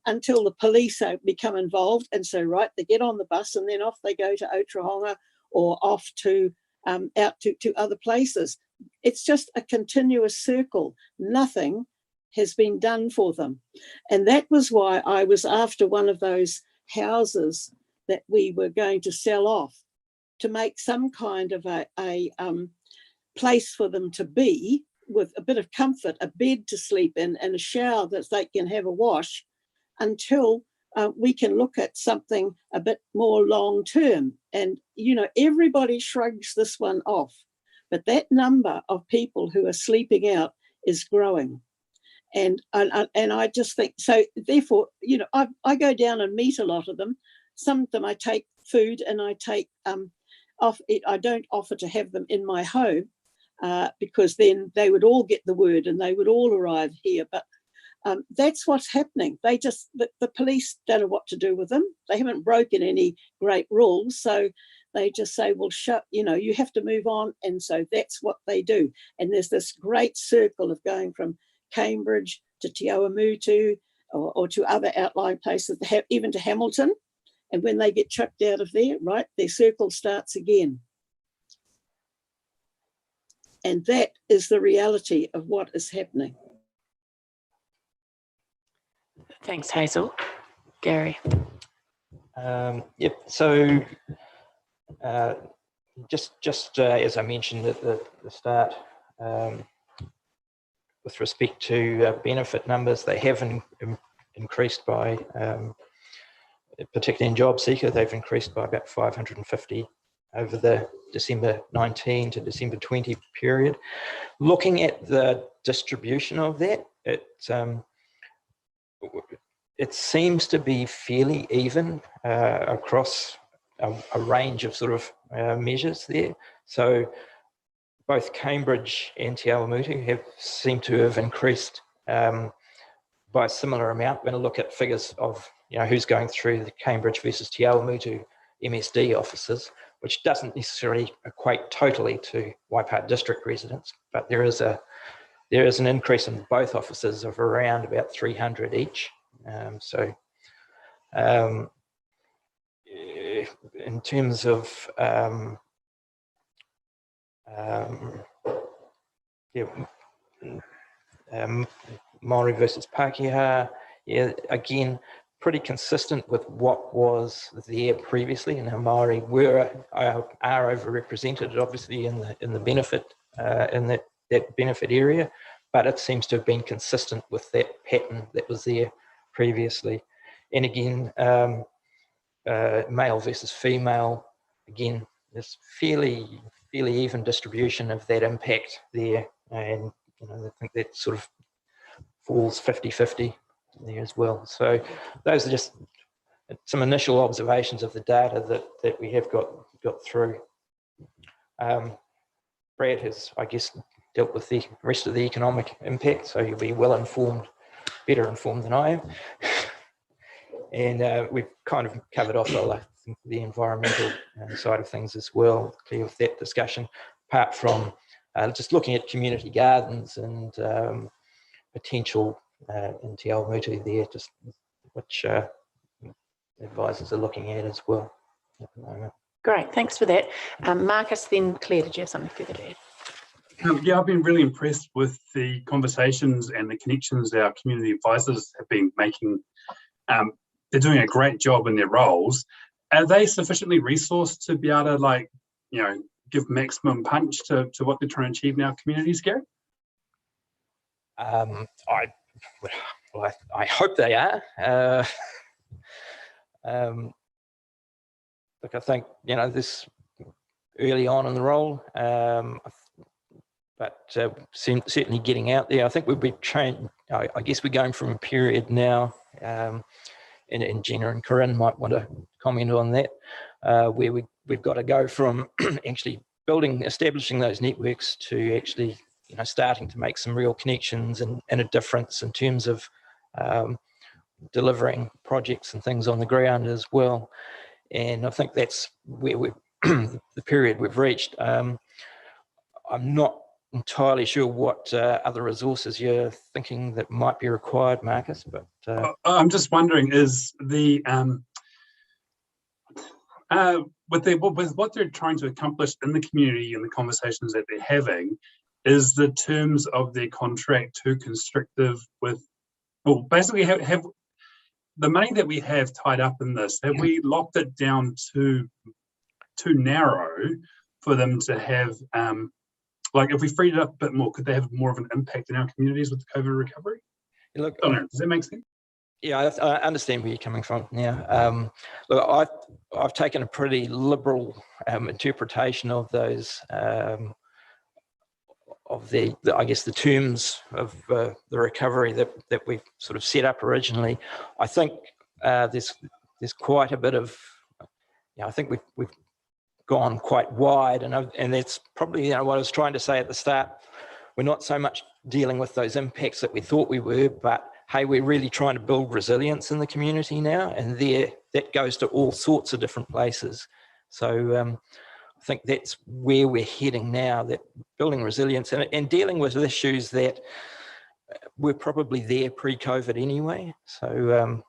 Speaker 13: until the police become involved. And so, right, they get on the bus and then off they go to Otrahonga or off to out to other places. It's just a continuous circle. Nothing has been done for them. And that was why I was after one of those houses that we were going to sell off, to make some kind of a place for them to be with a bit of comfort, a bed to sleep in and a shower that they can have a wash until we can look at something a bit more long term. And, you know, everybody shrugs this one off, but that number of people who are sleeping out is growing. And I just think, so therefore, you know, I go down and meet a lot of them. Some of them I take food and I take off it. I don't offer to have them in my home because then they would all get the word and they would all arrive here. But that's what's happening. They just, the police don't know what to do with them. They haven't broken any great rules. So they just say, well, you know, you have to move on. And so that's what they do. And there's this great circle of going from Cambridge to Te Awamutu or to other outlying places, even to Hamilton. And when they get chucked out of there, right, their circle starts again. And that is the reality of what is happening.
Speaker 1: Thanks, Hazel. Gary.
Speaker 16: Yep. So just as I mentioned at the start, with respect to benefit numbers, they have increased by, particularly in job seeker, they've increased by about 550 over the December 19 to December 20 period. Looking at the distribution of that, it seems to be fairly even across a range of sort of measures there. So both Cambridge and Te Awamutu seem to have increased by a similar amount. We're going to look at figures of, you know, who's going through the Cambridge versus Te Awamutu MSD offices, which doesn't necessarily equate totally to Waipara district residents, but there is an increase in both offices of around about 300 each. In terms of Maori versus Pākehā, yeah, again, pretty consistent with what was there previously, and how Maori are overrepresented, obviously, in the benefit in that benefit area, but it seems to have been consistent with that pattern that was there previously. And again, male versus female, again, there's fairly even distribution of that impact there, and you know, I think that sort of falls 50-50 there as well. So those are just some initial observations of the data that we have got through. Brad has, I guess, dealt with the rest of the economic impact, so he'll be well informed, better informed than I am. And we've kind of covered off the environmental side of things as well, clear with that discussion, apart from just looking at community gardens and potential in Te Awamutu there, just which advisors are looking at as well at the moment.
Speaker 1: Great, thanks for that. Marcus, then Claire, did you have something further to add?
Speaker 18: Yeah, I've been really impressed with the conversations and the connections our community advisors have been making. They're doing a great job in their roles. Are they sufficiently resourced to be able to, like, you know, give maximum punch to what they're trying to achieve in our communities, Gary?
Speaker 16: I hope they are. Look, I think, you know, this early on in the role, but certainly getting out there. I think we've been trained. I guess we're going from a period now, and Jenna and Corinne might want to comment on that, where we've got to go from actually establishing those networks to actually, you know, starting to make some real connections and a difference in terms of delivering projects and things on the ground as well. And I think that's where the period we've reached. I'm not entirely sure what other resources you're thinking that might be required, Marcus, but
Speaker 18: I'm just wondering, is the with what they're trying to accomplish in the community and the conversations that they're having, is the terms of their contract too constrictive with, well, basically have the money that we have tied up in this, have we locked it down too too narrow for them to have, like if we freed it up a bit more, could they have more of an impact in our communities with the COVID recovery?
Speaker 16: Look,
Speaker 18: I don't know, does that make sense?
Speaker 16: Yeah, I understand where you're coming from. Yeah, look, I've taken a pretty liberal interpretation of those of the I guess the terms of the recovery that we've sort of set up originally. I think there's quite a bit of, I think we've gone quite wide, and that's probably what I was trying to say at the start. We're not so much dealing with those impacts that we thought we were, but hey, we're really trying to build resilience in the community now, and that goes to all sorts of different places. So I think that's where we're heading now, that building resilience and dealing with issues that were probably there pre-COVID anyway. So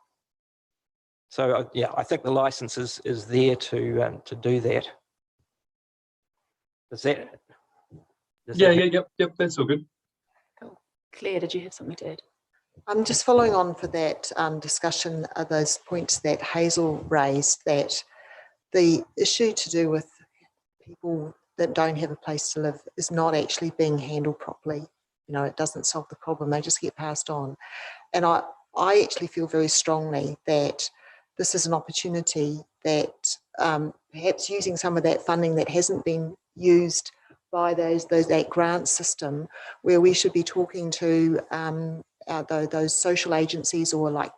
Speaker 16: yeah, I think the license is there to do that.
Speaker 18: Yep, that's all good.
Speaker 1: Cool. Claire, did you have something to add?
Speaker 10: I'm just following on for that discussion of those points that Hazel raised, that the issue to do with people that don't have a place to live is not actually being handled properly. It doesn't solve the problem, they just get passed on. And I actually feel very strongly that this is an opportunity that perhaps using some of that funding that hasn't been used by that grant system, where we should be talking to those social agencies or like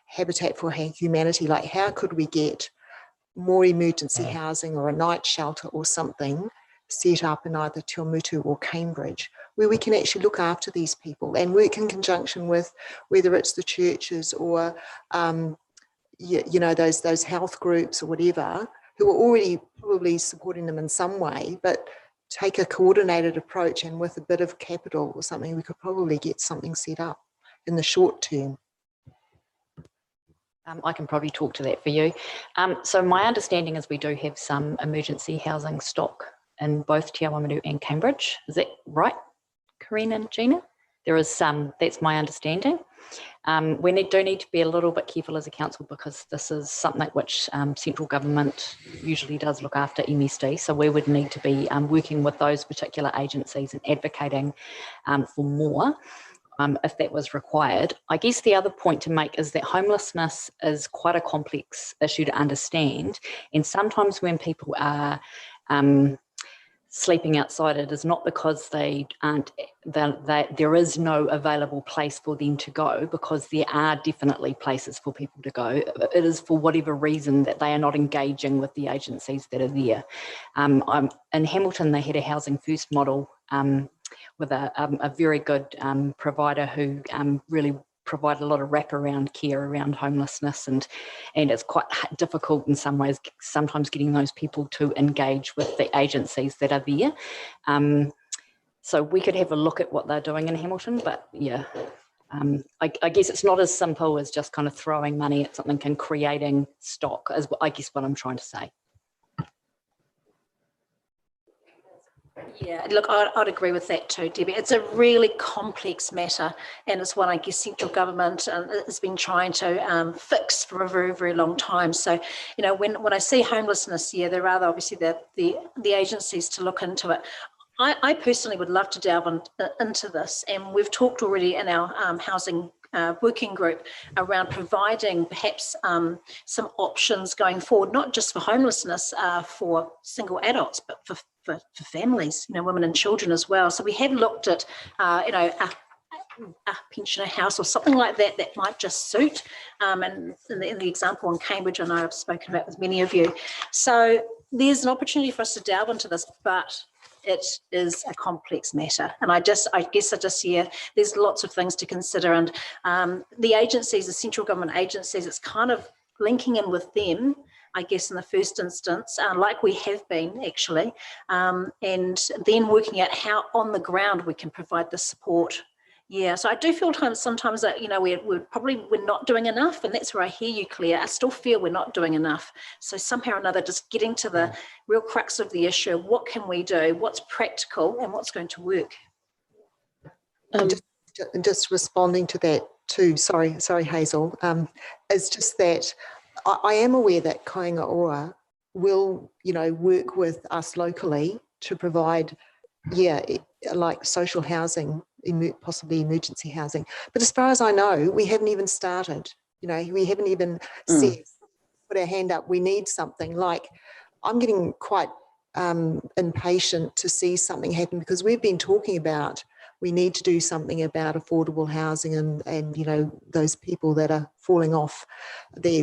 Speaker 10: Habitat for Humanity, like how could we get more emergency housing or a night shelter or something set up in either Tuamutu or Cambridge, where we can actually look after these people and work in conjunction with whether it's the churches or those health groups or whatever, who are already probably supporting them in some way, but take a coordinated approach, and with a bit of capital or something, we could probably get something set up in the short term.
Speaker 17: I can probably talk to that for you. So my understanding is we do have some emergency housing stock in both Te Awamutu and Cambridge. Is that right, Corinne and Gina? There is some, that's my understanding. We do need to be a little bit careful as a council, because this is something which central government usually does look after MSD. So we would need to be working with those particular agencies and advocating for more if that was required. I guess the other point to make is that homelessness is quite a complex issue to understand. And sometimes when people are sleeping outside, it is not because they aren't, there is no available place for them to go, because there are definitely places for people to go. It is for whatever reason that they are not engaging with the agencies that are there. In Hamilton, they had a housing first model with a very good provider who really provide a lot of wraparound care around homelessness, and it's quite difficult in some ways sometimes getting those people to engage with the agencies that are there. So we could have a look at what they're doing in Hamilton, but yeah, I guess it's not as simple as just kind of throwing money at something and creating stock, is I guess what I'm trying to say.
Speaker 14: Yeah, look, I'd agree with that too, Debbie. It's a really complex matter, and it's one I guess central government has been trying to fix for a very, very long time. So, when I see homelessness, yeah, there are obviously the agencies to look into it. I personally would love to delve into this, and we've talked already in our housing working group around providing perhaps some options going forward, not just for homelessness for single adults, but for families, women and children as well. So we have looked at, a pensioner house or something like that that might just suit. And in the example in Cambridge, I know I've spoken about with many of you. So there's an opportunity for us to delve into this, but it is a complex matter. And I guess there's lots of things to consider. And the agencies, the central government agencies, it's kind of linking in with them, I guess, in the first instance, like we have been actually, and then working out how on the ground we can provide the support. Yeah, so I do feel sometimes that, we're not doing enough, and that's where I hear you, Claire. I still feel we're not doing enough. So somehow or another, just getting to the real crux of the issue, what can we do, what's practical and what's going to work?
Speaker 10: Just responding to that too, sorry Hazel, is just that I am aware that Kāinga Ora will, you know, work with us locally to provide, yeah, like social housing, possibly emergency housing. But as far as I know, we haven't even started. You know, we haven't even said, put our hand up, we need something. Like, I'm getting quite impatient to see something happen, because we've been talking about we need to do something about affordable housing and you know, those people that are falling off the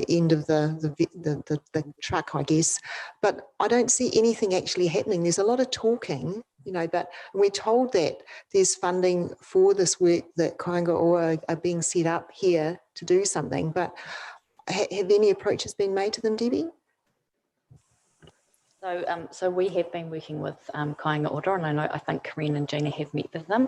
Speaker 10: end of the truck, I guess. But I don't see anything actually happening. There's a lot of talking, you know, but we're told that there's funding for this work that Kainga are being set up here to do something. But have any approaches been made to them, Debbie?
Speaker 17: So we have been working with Kainga Ora, and I think Corinne and Gina have met with them.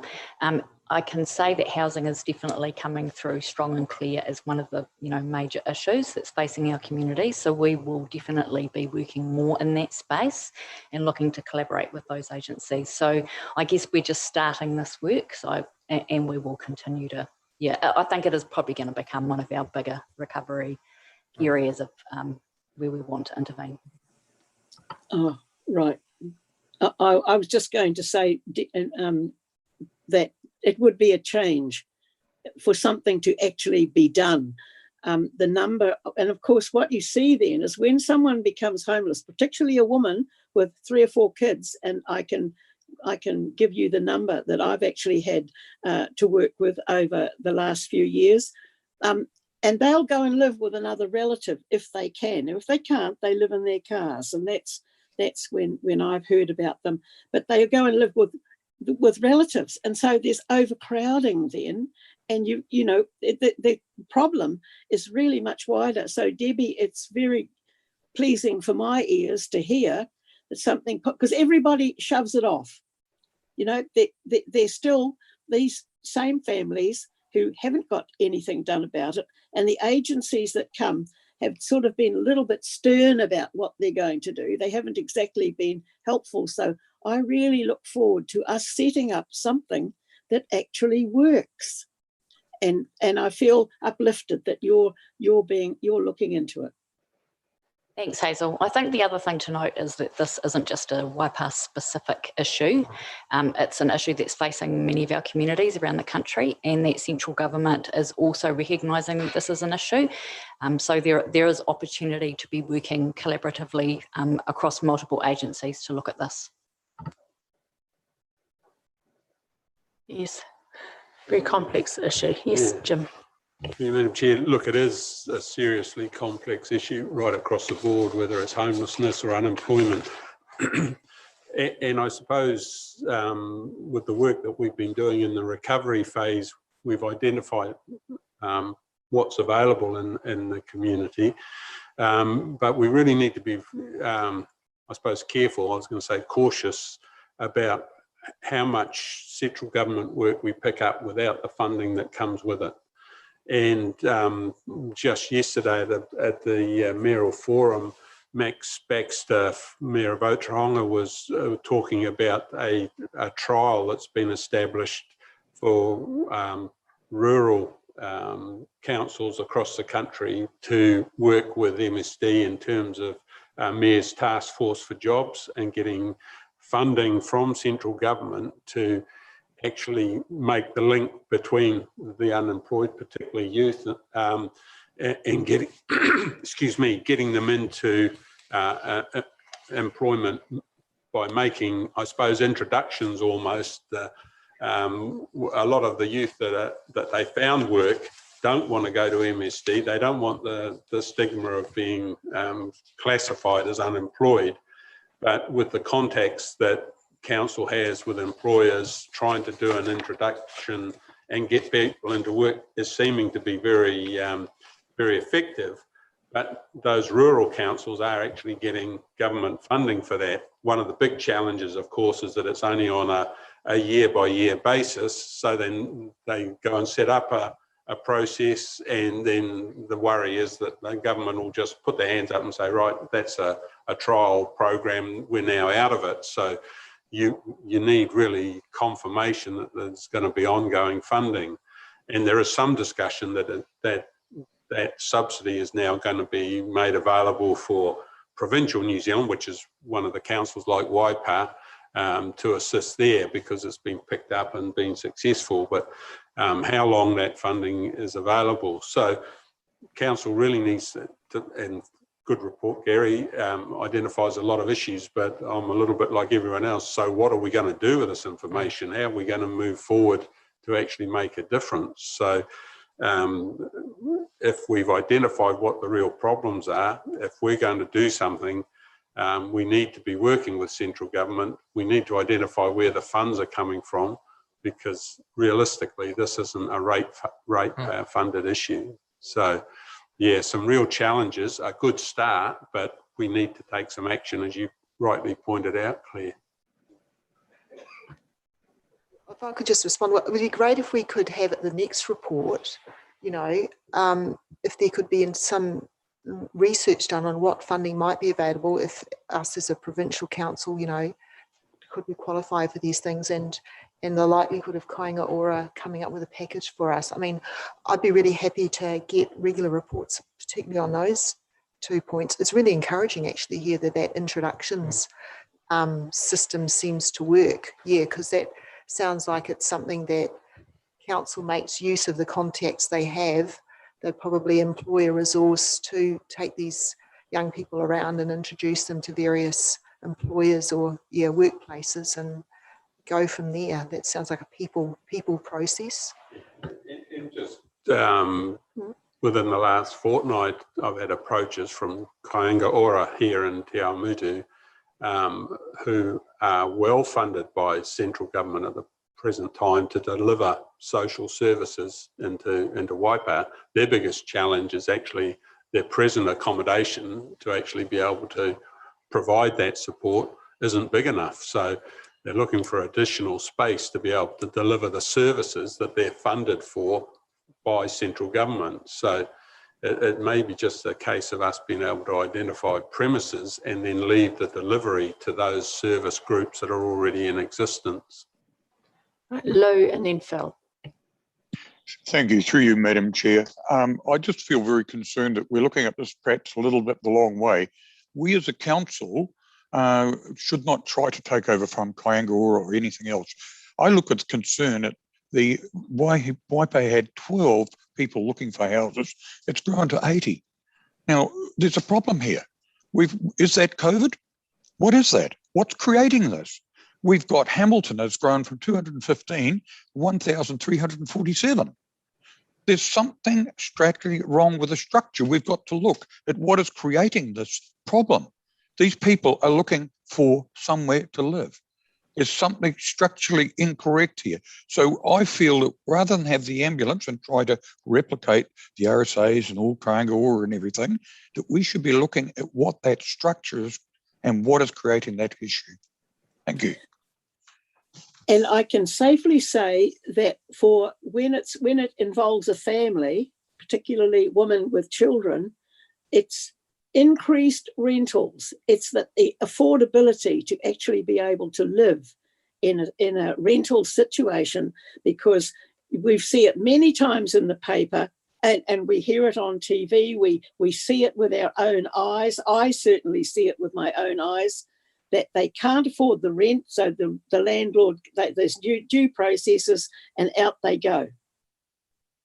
Speaker 17: I can say that housing is definitely coming through strong and clear as one of the, you know, major issues that's facing our community. So we will definitely be working more in that space and looking to collaborate with those agencies. So I guess we're just starting this work. So and we will continue to. Yeah, I think it is probably going to become one of our bigger recovery areas of where we want to intervene.
Speaker 13: Oh, right. I was just going to say that it would be a change for something to actually be done. The number, and of course, what you see then is when someone becomes homeless, particularly a woman with 3 or 4 kids, and I can give you the number that I've actually had to work with over the last few years. And they'll go and live with another relative if they can. And if they can't, they live in their cars. And that's when I've heard about them. But they go and live with relatives. And so there's overcrowding then. And you know, the problem is really much wider. So Debbie, it's very pleasing for my ears to hear that something, because everybody shoves it off. You know, they're still these same families who haven't got anything done about it. And the agencies that come have sort of been a little bit stern about what they're going to do. They haven't exactly been helpful. So I really look forward to us setting up something that actually works. And I feel uplifted that you're looking into it.
Speaker 17: Thanks, Hazel. I think the other thing to note is that this isn't just a Waipa specific issue. It's an issue that's facing many of our communities around the country, and that central government is also recognising that this is an issue. So there is opportunity to be working collaboratively across multiple agencies to look at this.
Speaker 1: Yes, very complex issue. Yes, yeah. Jim.
Speaker 3: Yeah, Madam Chair, look, it is a seriously complex issue right across the board, whether it's homelessness or unemployment. And I suppose with the work that we've been doing in the recovery phase, we've identified what's available in the community. But we really need to be, I suppose, careful, I was going to say cautious about how much central government work we pick up without the funding that comes with it. And just yesterday at the Mayoral Forum, Max Baxter, Mayor of Otaronga, was talking about a trial that's been established for rural councils across the country to work with MSD in terms of Mayor's Task Force for Jobs and getting funding from central government to actually make the link between the unemployed, particularly youth, and getting, excuse me, getting them into employment by making, I suppose, introductions almost. A lot of the youth that they found work don't want to go to MSD. They don't want the stigma of being classified as unemployed, but with the contacts that council has with employers, trying to do an introduction and get people into work is seeming to be very, very effective. But those rural councils are actually getting government funding for that. One of the big challenges, of course, is that it's only on a year-by-year basis. So then they go and set up a process, and then the worry is that the government will just put their hands up and say, right, that's a trial program, we're now out of it. So you need really confirmation that there's going to be ongoing funding. And there is some discussion that subsidy is now going to be made available for provincial New Zealand, which is one of the councils like Waipa, to assist there because it's been picked up and been successful, but how long that funding is available. So council really needs to, and good report, Gary, identifies a lot of issues, but I'm a little bit like everyone else. So what are we going to do with this information? How are we going to move forward to actually make a difference? So if we've identified what the real problems are, if we're going to do something, we need to be working with central government. We need to identify where the funds are coming from, because realistically, this isn't a rate funded issue. So yeah, some real challenges, a good start, but we need to take some action, as you rightly pointed out, Claire.
Speaker 10: If I could just respond, it would be great if we could have at the next report, you know, if there could be some research done on what funding might be available, if us as a provincial council, you know, could we qualify for these things, and the likelihood of Kāinga Ora coming up with a package for us. I mean, I'd be really happy to get regular reports, particularly on those 2 points. It's really encouraging actually here that introductions system seems to work. Yeah, because that sounds like it's something that council makes use of the contacts they have. They probably employ a resource to take these young people around and introduce them to various employers or workplaces and go from there. That sounds like a people process.
Speaker 3: And just within the last fortnight, I've had approaches from Kāinga Ora here in Te Awamutu, who are well funded by central government at the present time to deliver social services into Waipa. Their biggest challenge is actually their present accommodation to actually be able to provide that support isn't big enough. So they're looking for additional space to be able to deliver the services that they're funded for by central government. So it may be just a case of us being able to identify premises and then leave the delivery to those service groups that are already in existence.
Speaker 1: Lou and then Phil.
Speaker 12: Thank you. Through you, Madam Chair. I just feel very concerned that we're looking at this perhaps a little bit the long way. We as a council should not try to take over from Kāinga Ora or anything else. I look at concern at the Waipa had 12 people looking for houses. It's grown to 80. Now, there's a problem here. Is that COVID? What is that? What's creating this? We've got Hamilton has grown from 215 to 1,347. There's something structurally wrong with the structure. We've got to look at what is creating this problem. These people are looking for somewhere to live. There's something structurally incorrect here. So I feel that rather than have the ambulance and try to replicate the RSAs and all Kāinga Ora and everything, that we should be looking at what that structure is and what is creating that issue. Thank you.
Speaker 13: And I can safely say that for when it involves a family, particularly women with children, it's increased rentals. It's that the affordability to actually be able to live in a rental situation, because we see it many times in the paper and we hear it on TV. We see it with our own eyes. I certainly see it with my own eyes, that they can't afford the rent, so the landlord, there's due processes and out they go.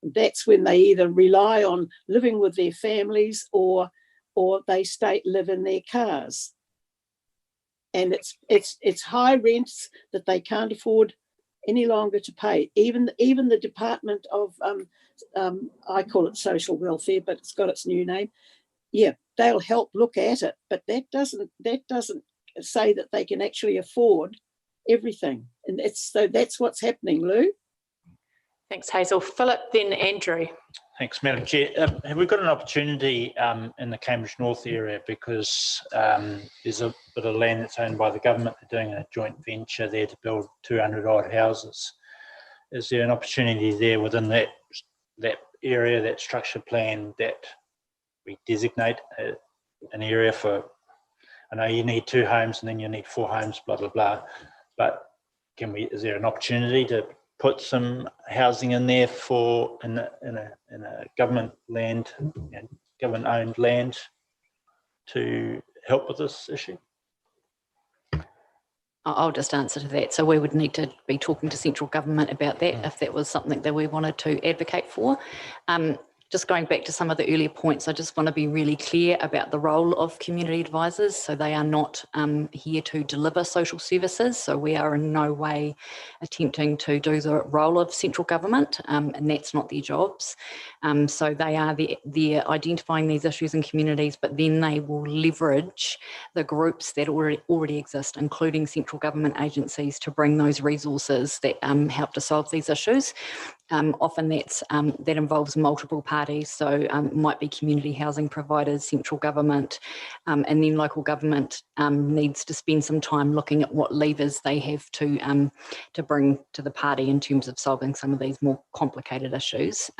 Speaker 13: That's when they either rely on living with their families or they live in their cars. And it's high rents that they can't afford any longer to pay. Even the Department of, I call it social welfare, but it's got its new name. Yeah, they'll help look at it, but that doesn't say that they can actually afford everything. And that's what's happening, Lou.
Speaker 1: Thanks, Hazel. Philip, then Andrew.
Speaker 8: Thanks, Madam Chair. Have we got an opportunity in the Cambridge North area, because there's a bit of land that's owned by the government. They're doing a joint venture there to build 200 odd houses. Is there an opportunity there within that area, that structure plan, that we designate an area for? I know you need 2 homes and then you need 4 homes, blah, blah, blah. But is there an opportunity to put some housing in there for in a government land and government owned land to help with this issue?
Speaker 17: I'll just answer to that. So we would need to be talking to central government about that if that was something that we wanted to advocate for. Just going back to some of the earlier points, I just want to be really clear about the role of community advisors. So they are not here to deliver social services. So we are in no way attempting to do the role of central government, and that's not their jobs. So they are they're identifying these issues in communities, but then they will leverage the groups that already exist, including central government agencies, to bring those resources that help to solve these issues. Often that involves multiple parties, so it might be community housing providers, central government, and then local government needs to spend some time looking at what levers they have to bring to the party in terms of solving some of these more complicated issues,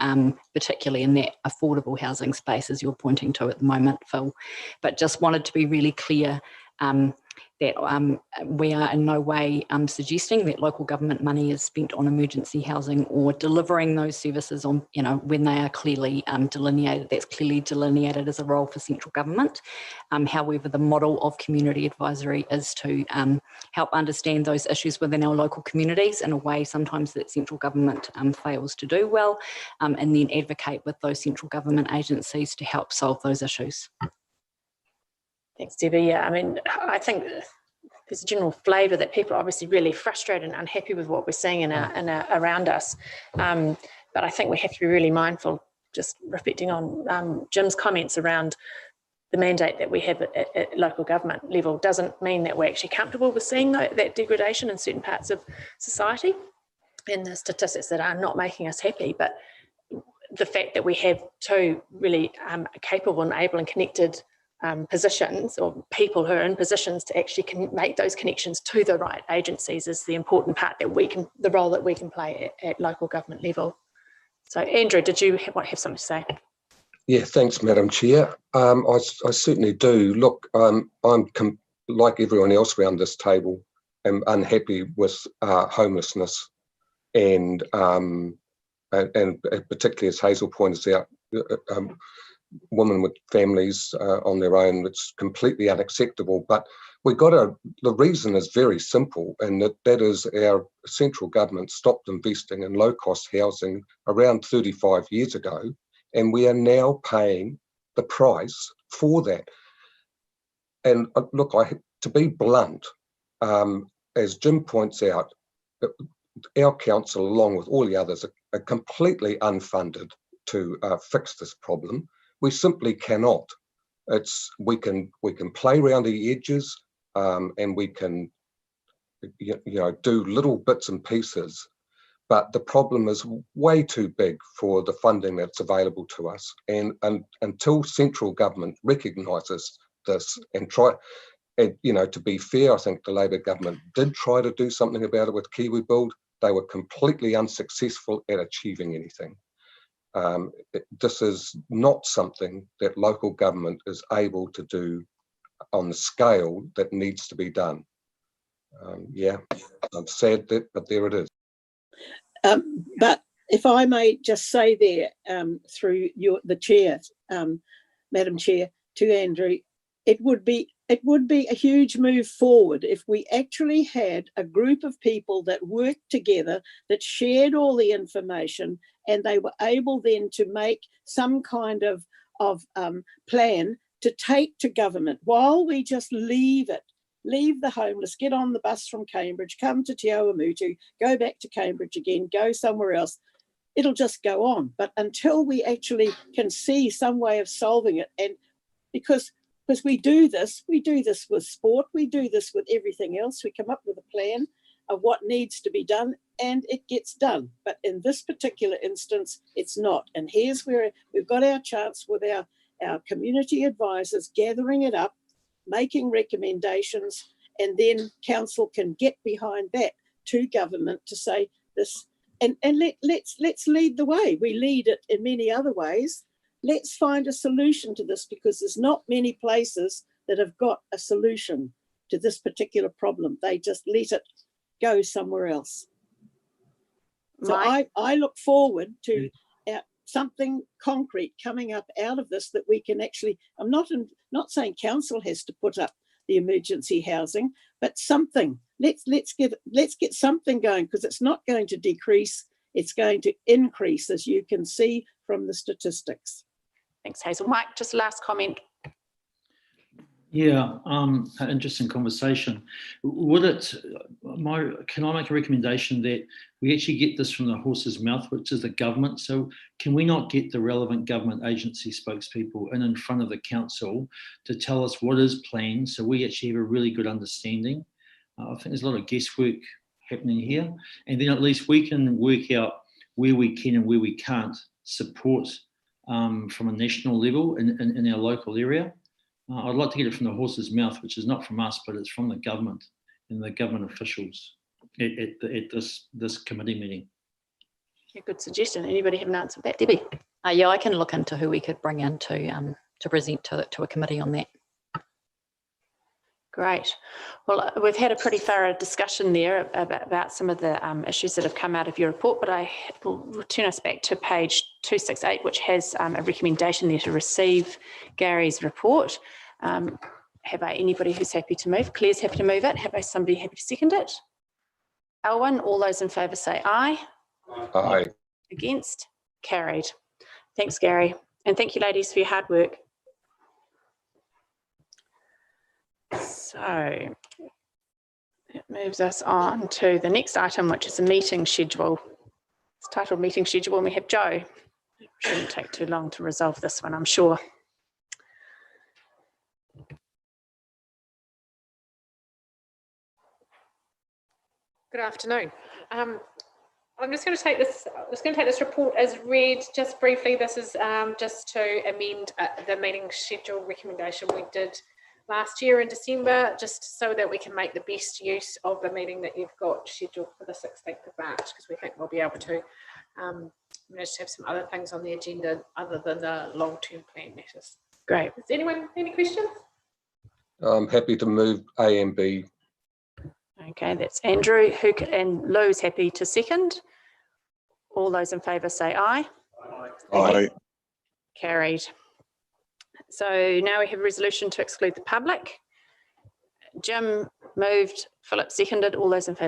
Speaker 17: particularly in that affordable housing space, as you're pointing to at the moment, Phil. But just wanted to be really clear that we are in no way suggesting that local government money is spent on emergency housing or delivering those services on, when they are clearly delineated. That's clearly delineated as a role for central government. However, the model of community advisory is to help understand those issues within our local communities in a way sometimes that central government fails to do well, and then advocate with those central government agencies to help solve those issues.
Speaker 1: Thanks, Debbie. Yeah, I mean, I think there's a general flavour that people are obviously really frustrated and unhappy with what we're seeing around us. But I think we have to be really mindful, just reflecting on Jim's comments around the mandate that we have at local government level doesn't mean that we're actually comfortable with seeing that degradation in certain parts of society and the statistics that are not making us happy. But the fact that we have two really capable and able and connected positions, or people who are in positions to actually make those connections to the right agencies, is the important part that the role that we can play at local government level. So Andrew, did you have something to say?
Speaker 15: Yeah, thanks, Madam Chair. I certainly do. Look, I'm like everyone else around this table, am unhappy with homelessness, and particularly as Hazel points out, women with families on their own, it's completely unacceptable. But the reason is very simple, and that is our central government stopped investing in low-cost housing around 35 years ago, and we are now paying the price for that. And look, to be blunt, as Jim points out, our council, along with all the others, are completely unfunded to fix this problem. We simply cannot. We can play around the edges, and we can do little bits and pieces, but the problem is way too big for the funding that's available to us. And until central government recognises this and try, to be fair, I think the Labor government did try to do something about it with Kiwi Build. They were completely unsuccessful at achieving anything. This is not something that local government is able to do on the scale that needs to be done. Yeah, I'm sad that, but there it is.
Speaker 13: But if I may just say there, through the chair, Madam Chair, to Andrew, it would be a huge move forward if we actually had a group of people that worked together, that shared all the information, and they were able then to make some kind of plan to take to government, while we just leave the homeless, get on the bus from Cambridge, come to Te Awamutu, go back to Cambridge again, go somewhere else. It'll just go on. But until we actually can see some way of solving it, and because we do this with sport, we do this with everything else, we come up with a plan of what needs to be done, and it gets done. But in this particular instance, it's not. And here's where we've got our chance with our community advisors gathering it up, making recommendations, and then council can get behind that to government to say this, and let's lead the way. We lead it in many other ways. Let's find a solution to this, because there's not many places that have got a solution to this particular problem. They just let it go somewhere else. So I look forward to something concrete coming up out of this that we can actually, I'm not saying council has to put up the emergency housing, but something. Let's get something going, because it's not going to decrease, it's going to increase, as you can see from the statistics.
Speaker 1: Thanks, Hazel. Mike, just last comment.
Speaker 19: Yeah, interesting conversation. Can I make a recommendation that we actually get this from the horse's mouth, which is the government? So can we not get the relevant government agency spokespeople in front of the council to tell us what is planned, so we actually have a really good understanding? I think there's a lot of guesswork happening here, and then at least we can work out where we can and where we can't support from a national level in our local area. I'd like to get it from the horse's mouth, which is not from us, but it's from the government and the government officials at this committee meeting.
Speaker 1: Yeah, good suggestion. Anybody have an answer for that? Debbie?
Speaker 17: Yeah, I can look into who we could bring in to present to a committee on that.
Speaker 1: Great. Well, we've had a pretty thorough discussion there about some of the issues that have come out of your report, but I will return us back to page 268, which has a recommendation there to receive Gary's report. Have I anybody who's happy to move? Claire's happy to move it. Have I somebody happy to second it? Elwyn, all those in favour say aye.
Speaker 15: Aye.
Speaker 1: Against? Carried. Thanks, Gary. And thank you, ladies, for your hard work. So it moves us on to the next item, which is a meeting schedule. It's titled Meeting Schedule, and we have Joe. It shouldn't take too long to resolve this one, I'm sure.
Speaker 6: Good afternoon. I'm just going to take this report as read just briefly. This is just to amend the meeting schedule recommendation we did last year in December, just so that we can make the best use of the meeting that you've got scheduled for the 16th of March, because we think we'll be able to manage to have some other things on the agenda other than the long-term plan matters.
Speaker 1: Great.
Speaker 6: Is anyone any questions?
Speaker 15: I'm happy to move A and B.
Speaker 1: Okay, that's Andrew, and Lou's happy to second. All those in favour say aye.
Speaker 12: Aye.
Speaker 1: Carried. So now we have a resolution to exclude the public. Jim moved, Philip seconded. All those in favour